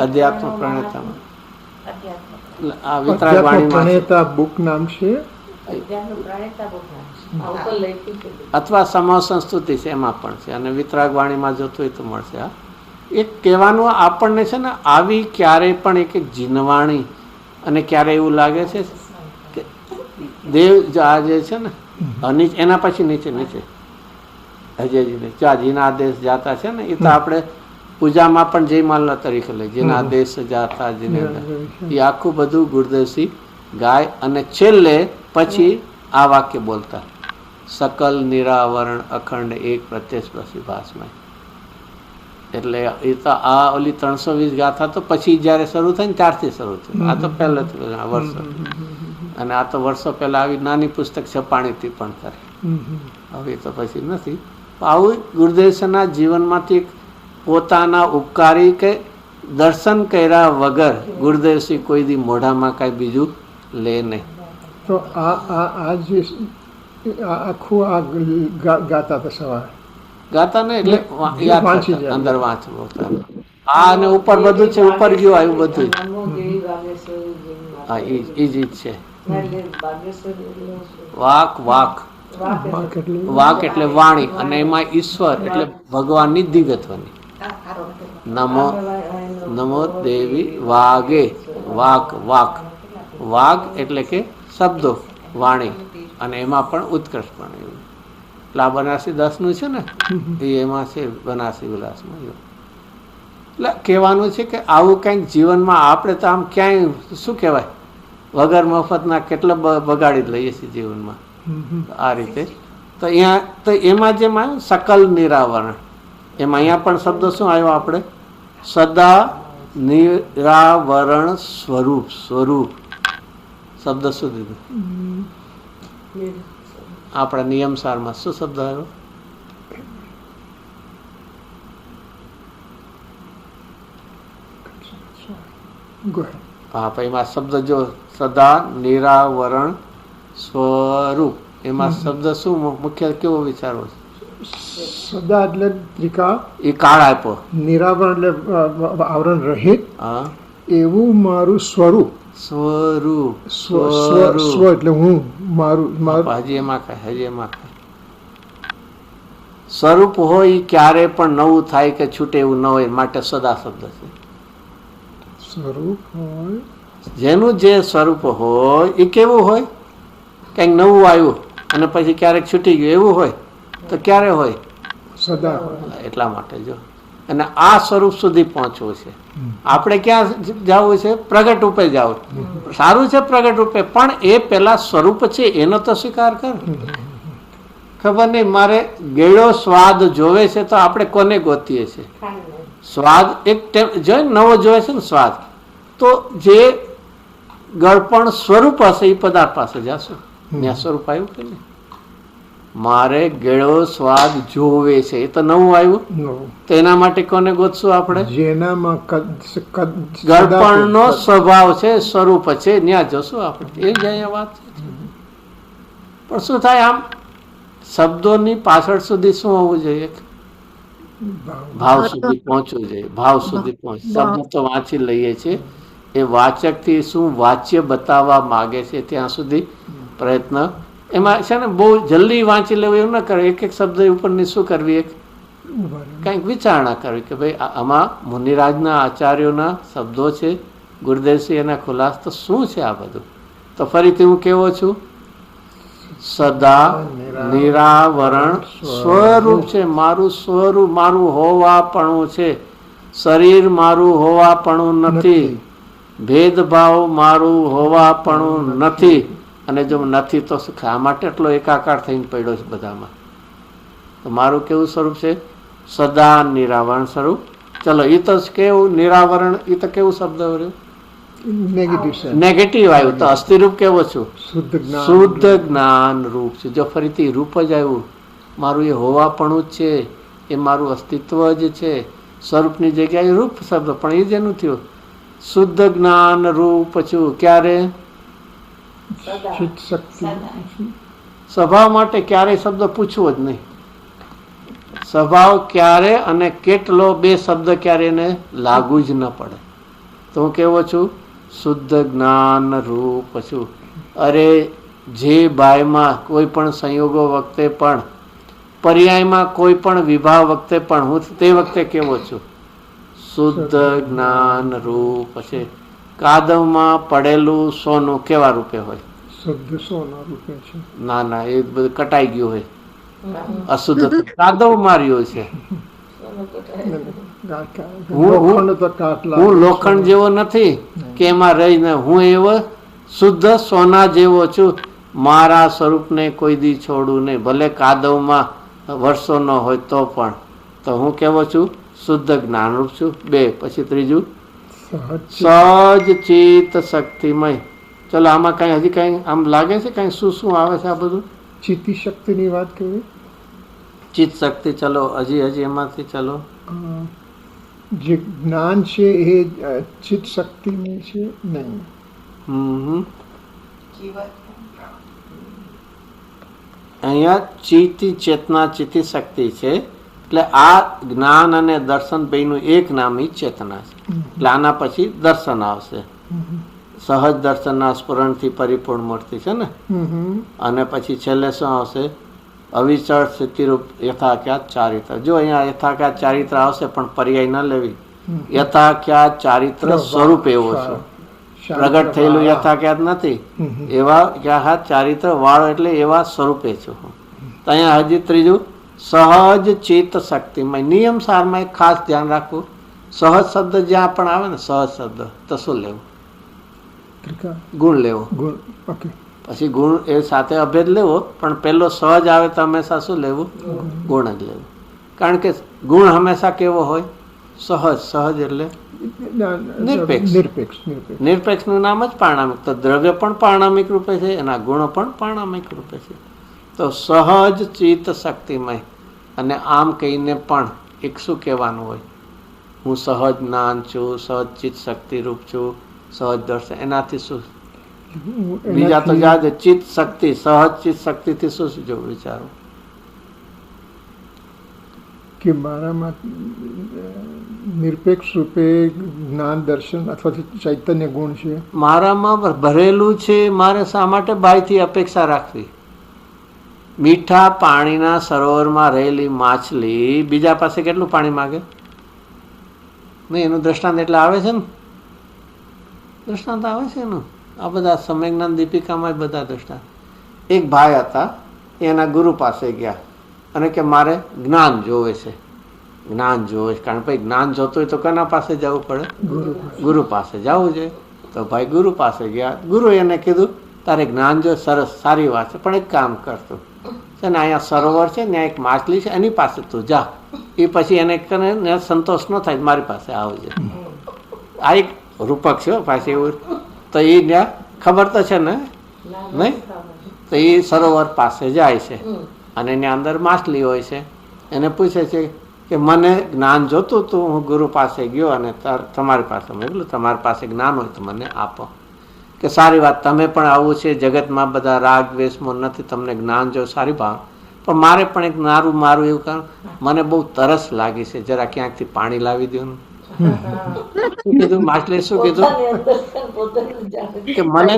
અધ્યાત્મ પ્રણેતામાં. આ વિતરાગવાણીમાં બુક નામ છે, અથવા સમોસન સ્તુતિ છે એમાં પણ છે, અને વિતરાગવાણીમાં જોતું હોય તો મળશે. એક કહેવાનું આપણને છે ને આવી ક્યારેય પણ એક જીનવાણી અને ક્યારે એવું લાગે છે કે દેવ આ જે છે ને એના પછી નીચે હજેજીને જીના આદેશ જાતા છે ને એ તો આપણે પૂજામાં પણ જય માલના તરીકે લઈએ જેના આદેશ જાતા જીને એ આખું બધું ગુરુદેવસિંહ ગાય અને છેલ્લે પછી આ વાક્ય બોલતા સકલ નિરાવરણ અખંડ એક પ્રત્યક્ષ પ્રતિભાસમય. એટલે એ તો આ ઓલી 320 ગાથા તો પછી જયારે શરૂ થાય ને ત્યારથી શરૂ થયું. આ તો પહેલેથી વર્ષો, અને આ તો વર્ષો પહેલા આવી નાની પુસ્તક છપાણીથી પણ કરે, હવે તો પછી નથી. આવું ગુરુદેવના જીવનમાંથી પોતાના ઉપકારી કે દર્શન કર્યા વગર ગુરુદેવસિંહ કોઈ દી મોઢામાં કાંઈ બીજું લે નહીં. તો આ જે આખું આ ગાતા હતા સવારે ગાતા ને એટલે અંદર વાંચવું આ અને ઉપર બધું છે, ઉપર ગયું આવ્યું બધું. હા એ જ છે. વાક એટલે વાણી, અને એમાં ઈશ્વર એટલે ભગવાનની દિગત્વની. નમો દેવી વાગે. વાગ એટલે કે શબ્દો, વાણી, અને એમાં પણ ઉત્કર્ષ પણ એવું. એટલે આ બનારસી 10નું છે ને એ એમાં છે બનારસી વિલાસમાં. એટલે કહેવાનું છે કે આવું કંઈક જીવનમાં આપણે તો આમ ક્યાંય શું કહેવાય વગર મફતના કેટલા બગાડી લઈએ છીએ જીવનમાં આ રીતે. તો અહીંયા તો એમાં જેમ આવ્યું સકલ નિરાવરણ, એમાં અહીંયા પણ શબ્દ શું આવ્યો આપણે સદા નિરાવરણ સ્વરૂપ શબ્દ શું દીધું આપણા નિયમસારમાં? શું શબ્દ આવ્યો? હા, એમાં શબ્દ જો સદા નિરાવરણ સ્વરૂપ, એમાં શબ્દ શું મુખ્ય કેવો વિચારો? સદા એટલે ત્રિકાળ, એ કાળ આપ્યો. નિરાવરણ એટલે આવરણ રહિત. હા, એવું મારું સ્વરૂપ. સ્વ એટલે હું, મારું. હજી એમાં સ્વરૂપ હોય ક્યારે પણ નવું થાય કે છૂટે એવું ન હોય, માટે સદા શબ્દ છે. સ્વરૂપ હોય જેનું જે સ્વરૂપ હોય એ કેવું હોય? કંઈક નવું આવ્યું અને પછી ક્યારેક છૂટી ગયું એવું હોય તો ક્યારે હોય? સદા. એટલા માટે જો, અને આ સ્વરૂપ સુધી પહોંચવું છે. આપણે ક્યાં જવું છે? પ્રગટ રૂપે જવું. સારું છે પ્રગટ રૂપે, પણ એ પેલા સ્વરૂપ છે એનો તો સ્વીકાર કર. ખબર નહીં, મારે ગેળો સ્વાદ જોવે છે તો આપણે કોને ગોતીએ છીએ? સ્વાદ એક જોઈ નવો જોવે છે ને સ્વાદ, તો જે ગળપણ સ્વરૂપ હશે એ પદાર્થ પાસે જશું. ત્યાં સ્વરૂપ આવ્યું કે નહીં? મારે ગેળો સ્વાદ જોવે છે એ તો નવું આવ્યું, તો એના માટે કોને ગોતશું આપણે? જેનામાં ગળપણનો સ્વભાવ છે, સ્વરૂપ છે, ત્યાં જશું આપણે. એ જ અહીંયા વાત છે. પણ શું થાય, આમ શબ્દોની પાછળ સુધી શું હોવું જોઈએ? ભાવ સુધી પહોંચવું જોઈએ. ભાવ સુધી પહોંચ. શબ્દ તો વાંચી લઈએ છીએ, એ વાચકથી શું વાચ્ય બતાવવા માગે છે ત્યાં સુધી પ્રયત્ન. એમાં છે ને બહુ જલ્દી વાંચી લેવું એવું ન કરે. એક એક શબ્દ ઉપરની શું કરવી, એક કંઈક વિચારણા કરવી કે ભાઈ આમાં મુનિરાજના આચાર્યોના શબ્દો છે, ગુરુદેવસિંહ એના ખુલાસ તો શું છે આ બધું. તો ફરીથી હું કેવો છું? સદા નિરાવરણ સ્વરૂપ છે. મારું સ્વરૂપ, મારું હોવાપણું છે. શરીર મારું હોવાપણું નથી. ભેદભાવ મારું હોવાપણું નથી. અને જો નથી તો શા માટે એટલો એકાકાર થઈને પડ્યો છે બધામાં? તો મારું કેવું સ્વરૂપ છે? સદા નિરાવરણ સ્વરૂપ. ચલો, એ તો કેવું નિરાવરણ, એ તો કેવું શબ્દ આવ્યો? નેગેટિવ આવ્યું. તો અસ્થિરૂપ કેવો છું? શુદ્ધ જ્ઞાન રૂપ છે. જો ફરીથી રૂપ જ આવ્યું, મારું એ હોવાપણું જ છે, એ મારું અસ્તિત્વ જ છે. સ્વરૂપની જગ્યાએ રૂપ શબ્દ, પણ એ જ એનું થયું. શુદ્ધ જ્ઞાન રૂપ છું. ક્યારે? સ્વભાવ માટે ક્યારેય શબ્દ પૂછવો જ નહીં. સ્વભાવ ક્યારે અને કેટલો, બે શબ્દ ક્યારે એને લાગુ જ ન પડે. તો હું કેવો છું? શુદ્ધ જ્ઞાન રૂપ છું. અરે જે બાયમાં કોઈ પણ સંયોગો વખતે પણ, પર્યાયમાં કોઈ પણ વિભાવ વખતે પણ હું તે વખતે કેવો છું? શુદ્ધ જ્ઞાન રૂપ છે. કાદવમાં પડેલું સોનું કેવા રૂપે હોય? શુદ્ધ સોના રૂપે છે. ના ના, એ બધું કટાઈ ગયું હોય, અશુદ્ધ કાદવ માર્યો છે. હું લોખંડ જેવો નથી કે એમાં રહીને, હું એવો શુદ્ધ સોના જેવો છું. મારા સ્વરૂપને કોઈ દી છોડું નહીં, ભલે કાદવમાં વર્ષો ન હોય તો પણ. તો હું કેવો છું? શુદ્ધ જ્ઞાનરૂપ છું. 2. પછી ત્રીજું સહજ ચિત્ત શક્તિમય. ચલો આમાં કઈ હજી કઈ આમ લાગે છે કઈ શું શું આવે છે? આ બધું ચિત્તી શક્તિની વાત કરી. ચિત્ત શક્તિ, ચલો હજી એમાંથી ચલો. જે જ્ઞાન છે એ ચિત્ત શક્તિની છે નહીં. અહીંયા ચિત્તી ચેતના ચિત્તી શક્તિ છે. એટલે આ જ્ઞાન અને દર્શન બેયનું એક નામી ચેતના છે. એટલે આના પછી દર્શન આવશે. સહજ દર્શનના સ્ફુરણથી પરિપૂર્ણ મૂર્તિ છે ને. અને પછી છેલ્લે શું આવશે? અવિચળ સ્થિતિરૂપ યથાખ્યાત ચારિત્ર. જો અહીંયા યથાખ્યાત ચારિત્ર આવશે પણ પર્યાય ન લેવી. યથાખ્યાત ચારિત્ર સ્વરૂપ એવો છે, પ્રગટ થયેલું યથાખ્યાત નથી. એવા યથાખ્યાત ચારિત્ર વાળો એટલે એવા સ્વરૂપે છું. તો અહીંયા હજી ત્રીજું સહજ ચિત્ત શક્તિમય. નિયમ સારમાં એક ખાસ ધ્યાન રાખવું, સહજ શબ્દ જ્યાં પણ આવે ને, સહજ શબ્દ તો શું લેવું? ગુણ લેવો. પછી ગુણ એ સાથે અભેદ લેવો, પણ પેલો સહજ આવે તો હંમેશા શું લેવું? ગુણ જ લેવું. કારણ કે ગુણ હંમેશા કેવો હોય? સહજ. સહજ એટલે નિરપેક્ષ. નિરપેક્ષનું નામ જ પારણામિક. તો દ્રવ્ય પણ પારણામિક રૂપે છે, એના ગુણો પણ પારણામિક રૂપે છે. તો સહજ ચિત્ત શક્તિમય. અને આમ કહીને પણ એક શું કહેવાનું હોય? હું સહજ જ્ઞાન છું, સહજ ચિત્ત શક્તિ રૂપ છું, સહજ દર્શન. એનાથી શું બીજા તો જાજે ચિત્ત શક્તિ, સહજ ચિત્ત શક્તિથી શું જો વિચારો કે મારામાં નિરપેક્ષ રૂપે જ્ઞાન દર્શન અથવા ચૈતન્ય ગુણ છે, મારામાં ભરેલું છે. મારે શા માટે બાયથી અપેક્ષા રાખવી? મીઠા પાણીના સરોવરમાં રહેલી માછલી બીજા પાસે કેટલું પાણી માગે? નહીં, એનું દ્રષ્ટાંત એટલે આવે છે ને, દ્રષ્ટાંત આવે છે એનું. આ બધા સમ્યજ્ઞાન દીપિકામાં બધા દ્રષ્ટાંત. એક ભાઈ હતા, એના ગુરુ પાસે ગયા અને કે મારે જ્ઞાન જોવે છે, જ્ઞાન જોવે છે. કારણ ભાઈ જ્ઞાન જોતું હોય તો કોના પાસે જવું પડે? ગુરુ પાસે જવું જોઈએ. તો ભાઈ ગુરુ પાસે ગયા. ગુરુ એને કીધું તારે જ્ઞાન જો, સરસ, સારી વાત છે, પણ એક કામ કરતું છે ને, અહીંયા સરોવર છે ને, એક માછલી છે, એની પાસે તું જા. એ પછી એને સંતોષ ન થાય, મારી પાસે આવજે. આ એક રૂપક છે પાછી એવું. તો એ ત્યાં ખબર તો છે ને, નહીં? તો એ સરોવર પાસે જાય છે અને એની અંદર માછલી હોય છે. એને પૂછે છે કે મને જ્ઞાન જોતું હતું, હું ગુરુ પાસે ગયો અને તમારી પાસે મોકલું, તમારી પાસે જ્ઞાન હોય તો મને આપો. કે સારી વાત, તમે પણ આવું છે, જગતમાં બધા રાગ દ્વેષમાં નથી, તમને જ્ઞાન જો, સારી ભાવ, પણ મારે પણ એક મારું એવું કારણ, મને બહુ તરસ લાગી છે, જરા ક્યાંકથી પાણી લાવી દો ને. શું કીધું માછલી? શું કીધું કે મને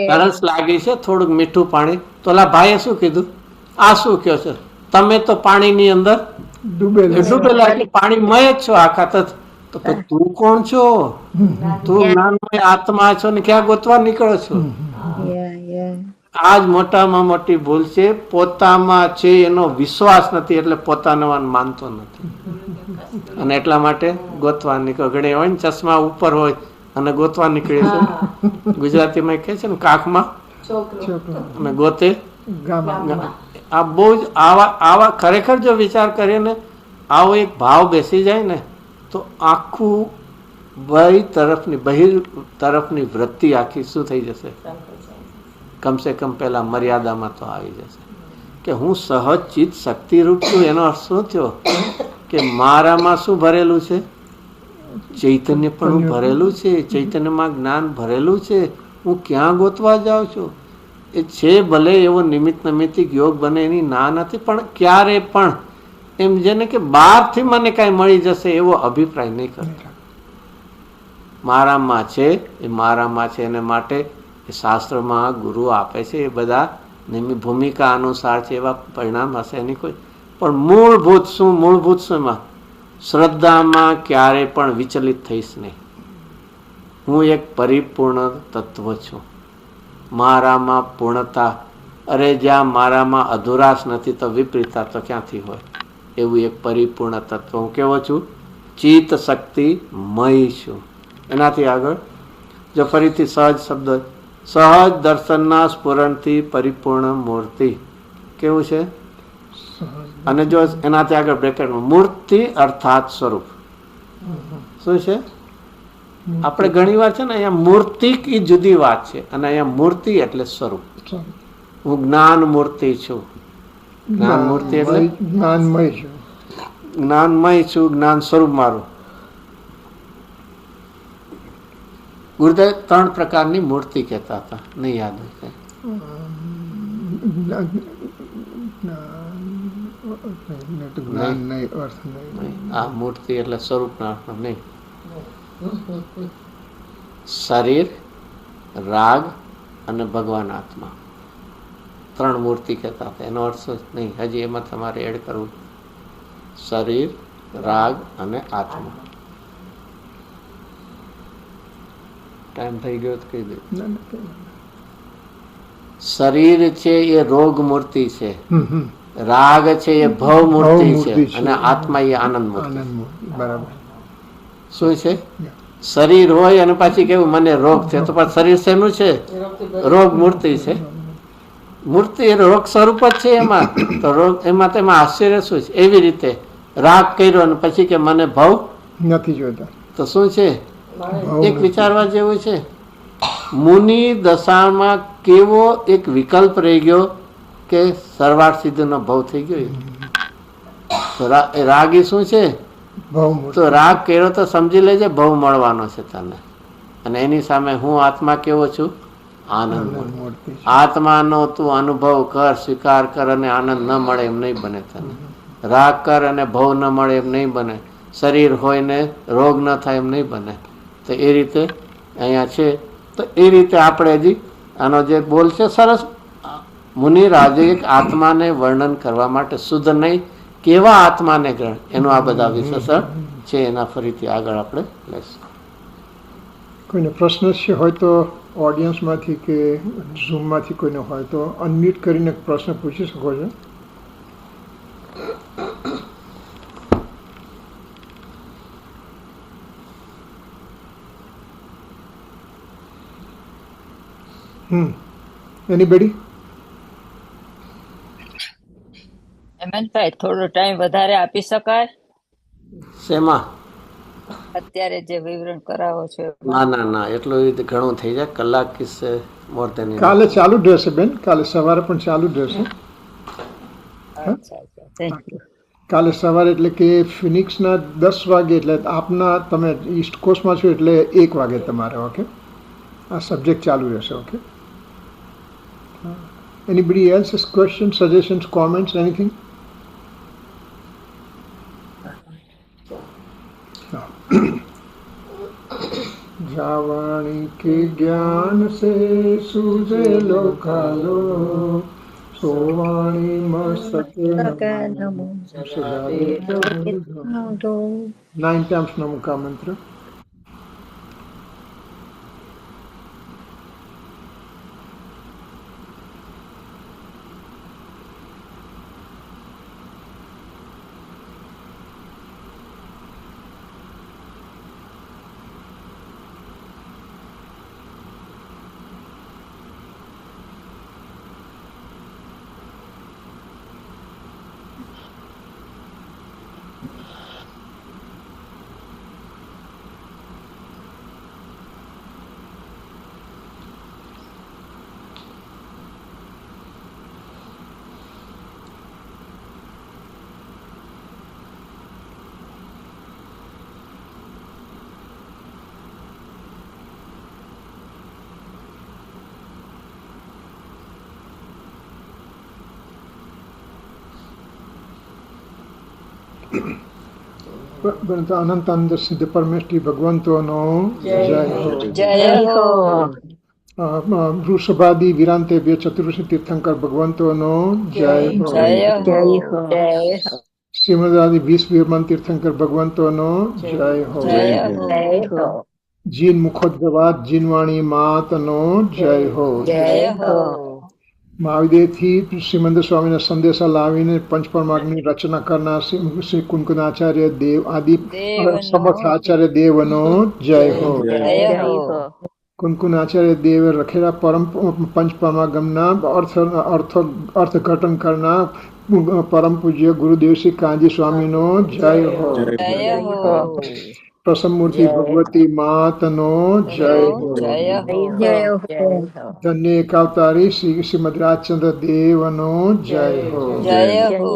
તરસ લાગી છે, થોડુંક મીઠું પાણી. તો ઓલા ભાઈએ શું કીધું? આ શું કહો છો તમે? તો પાણીની અંદર ડૂબેલા, પાણીમય જ છો આખા. તો તું કોણ છો? તું જ્ઞાનમય આત્મા છો ને ક્યાં ગોતવા નીકળો છો? આ જ મોટામાં મોટી ભૂલ છે. પોતામાં છે એનો વિશ્વાસ નથી, એટલે પોતાનો માનતો નથી, અને એટલા માટે ગોતવા નીકળો. ઘણી હોય ને ચશ્મા ઉપર હોય અને ગોતવા નીકળે છે. ગુજરાતીમાં કહે છે ને, કાખમાં અને ગોતે. આ બહુ જ આવા ખરેખર જો વિચાર કરીએ ને, આવો એક ભાવ બેસી જાય ને, તો આખું બહિર તરફની વૃત્તિ આખી શું થઈ જશે? કમસે કમ પહેલા મર્યાદામાં તો આવી જશે કે હું સહજ ચિત્ત શક્તિ રૂપ છું. એનો અર્થ શું થયો? કે મારામાં શું ભરેલું છે? ચૈતન્ય પણ ભરેલું છે, ચૈતન્યમાં જ્ઞાન ભરેલું છે. હું ક્યાં ગોતવા જાઉં છું? એ છે ભલે એવો નિમિત્ત નૈમિત્તિક યોગ બને, એની ના નથી, પણ ક્યારે પણ એમ જેને કે બહારથી મને કાંઈ મળી જશે એવો અભિપ્રાય નહીં કરતા. મારામાં છે એ મારામાં છે, એને માટે એ શાસ્ત્રમાં ગુરુ આપે છે, એ બધા ભૂમિકા અનુસાર છે, એવા પરિણામ હશે એની કોઈ. પણ મૂળભૂત શું? મૂળભૂત શું? એમાં શ્રદ્ધામાં ક્યારે પણ વિચલિત થઈશ નહીં. હું એક પરિપૂર્ણ તત્વ છું. મારામાં પૂર્ણતા, અરે જ્યાં મારામાં અધુરાશ નથી તો વિપરીતતા તો ક્યાંથી હોય? એવું એક પરિપૂર્ણ તત્વ હું કેવો છું? ચિત્ત શક્તિ મય છું. એનાથી આગળ જો ફરીથી સહજ શબ્દ, સહજ દર્શનના સ્ફુરણથી પરિપૂર્ણ મૂર્તિ. કેવું છે? અને જો એનાથી આગળ બ્રેકેટમાં મૂર્તિ અર્થાત સ્વરૂપ. શું છે? આપણે ઘણી વાર છે ને અહીંયા મૂર્તિ એ જુદી વાત છે અને અહીંયા મૂર્તિ એટલે સ્વરૂપ. હું જ્ઞાન મૂર્તિ છું. જ્ઞાન મૂર્તિ એટલે જ્ઞાનમય છું. જ્ઞાનમય છું, જ્ઞાન સ્વરૂપ મારું. ગુરુદેવ 3 પ્રકારની મૂર્તિ કહેતા હતા, નહીં યાદ હોય? આ મૂર્તિ એટલે સ્વરૂપના અર્થ નહીં. શરીર, રાગ અને ભગવાન આત્મા, 3 મૂર્તિ કહેતા હતા. એનો અર્થ નહીં, હજી એમાં તમારે એડ કરવું. શરીર, રાગ અને આત્મા. ટાઈમ થઈ ગયો તો કહી દે. શરીર છે એ રોગ મૂર્તિ છે, રાગ છે એ ભવ મૂર્તિ છે અને આત્મા એ આનંદ મૂર્તિ. બરાબર. શું છે? શરીર હોય અને પાછી કેવું મને રોગ છે, તો પાછું શરીર શેનું છે? રોગ મૂર્તિ છે. મૂર્તિ એ રોગ સ્વરૂપ જ છે. એમાં તો રોગ, એમાં તેમાં આશ્ચર્ય શું છે? એવી રીતે રાગ કર્યો અને પછી કે મને ભવ નથી જોતા, તો શું છે? એક વિચારવા જેવું છે. મુનિ દશામાં કેવો એક વિકલ્પ રહી ગયો કે સરવાળ સિદ્ધનો ભવ થઈ ગયો. તો રાગી શું છે? તો રાગ કર્યો તો સમજી લેજે ભવ મળવાનો છે તને. અને એની સામે હું આત્મા કેવો છું? આનંદ મૂર્તિ. આત્માનો તું અનુભવ કર, સ્વીકાર કર અને આનંદ ન મળે એમ નહીં બને તને. રાગ કર અને ભવ ન મળે એમ નહીં બને. શરીર હોય ને રોગ ન થાય એમ નહીં બને. તો એ રીતે અહીંયા છે. તો એ રીતે આપણે હજી આનો જે બોલ છે સરસ. મુનિરાજે એક આત્માને વર્ણન કરવા માટે શુદ્ધ નહીં, કેવા આત્માને ગ્રહણ, એનું આ બધા વિશેષણ છે. એના ફરીથી આગળ આપણે લઈશું. કોઈને પ્રશ્ન છે હોય તો ઓડિયન્સમાંથી કે ઝૂમમાંથી કોઈને હોય તો અનમ્યુટ કરીને પ્રશ્ન પૂછી શકો છો. એનીબડી? હેમંતભાઈ, થોડો ટાઈમ વધારે આપી શકાય? શેમાં? અત્યારે જે વિવરણ કરાવો છો. ના ના ના, એટલું ઘણું થઈ જાય. કલાક કિસ્સે મોર દેન. કાલે ચાલુ જ રહેશે બેન, કાલે સવારે પણ ચાલુ જ રહેશે. કાલે સવારે એટલે કે ફિનિક્સના 10 વાગે, એટલે આપના તમે ઈસ્ટ કોસ્ટમાં છો એટલે 1 વાગે તમારે. ઓકે, આ સબ્જેક્ટ ચાલુ રહેશે. Okay. Anybody else's questions, suggestions, comments, anything? जावाणी के ज्ञान से सूझे लोकालो, सोवाणी मस्तके नमो. 9 times नमो का मंत्र. પરંતુ અનંત અંદર સિદ્ધ પરમેષ્ઠી ભગવંતોનો જય હો. વૃષભાદી વિરાંતે બે ચતુર્ષી તીર્થંકર ભગવંતોનો જય હો. શ્રીમદ આદિ 20 વિરમન તીર્થંકર ભગવંતોનો જય હો. જય હો જીન મુખોદ્ગવાત જીનવાણી માતનો જય હો. જય હો મહાવિદેવથી શ્રીમંદ સ્વામીના સંદેશા લાવીને પંચપરમાર્ગની રચના કરનાર શ્રી કુંકુનાચાર્ય દેવ આદિ દેવનો સમર્થ આચાર્ય દેવનો જય હો. જય હો કુંકુનાચાર્ય દેવે રખેલા પરમ પંચપરમાગમના અર્થઘટન કરનાર પરમ પૂજ્ય ગુરુદેવ શ્રી કાંજી સ્વામીનો જય હો. જય હો પ્રસન્નમૂર્તિ ભગવતી માતનો જય હો. જય હો ધન્ય એકાવતારી શ્રીમદ રાજચંદ્ર દેવનો જય હો. જય હો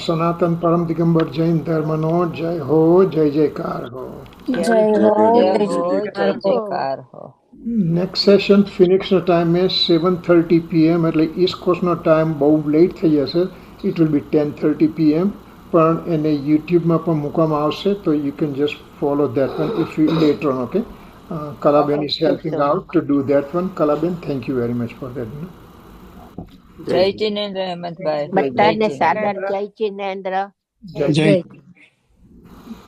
સનાતન પરમ દિગંબર જૈન ધર્મનો જય હો. જય જયકાર હો. જય હો જય જયકાર હો. નેક્સ્ટ સેશન ફિનિક્સનો ટાઈમ એ 7:30 PM, એટલે ઈસ્ટ કોસ્ટનો ટાઈમ બહુ લેટ થઈ જશે. ઇટ વિલ બી 10:30 PM, પણ એને યુટ્યુબમાં પણ મૂકવામાં આવશે, તો you can just follow that one if you letter on. Okay, કલાબેન is helping out to do that one. કલાબેન, thank you very much for that. જય જિનેન્દ્ર હેમંતભાઈ. બધાને સાદર જય જિનેન્દ્ર. જય જય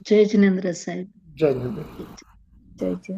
જય જિનેન્દ્ર સાહેબ. જય જય. જય જય.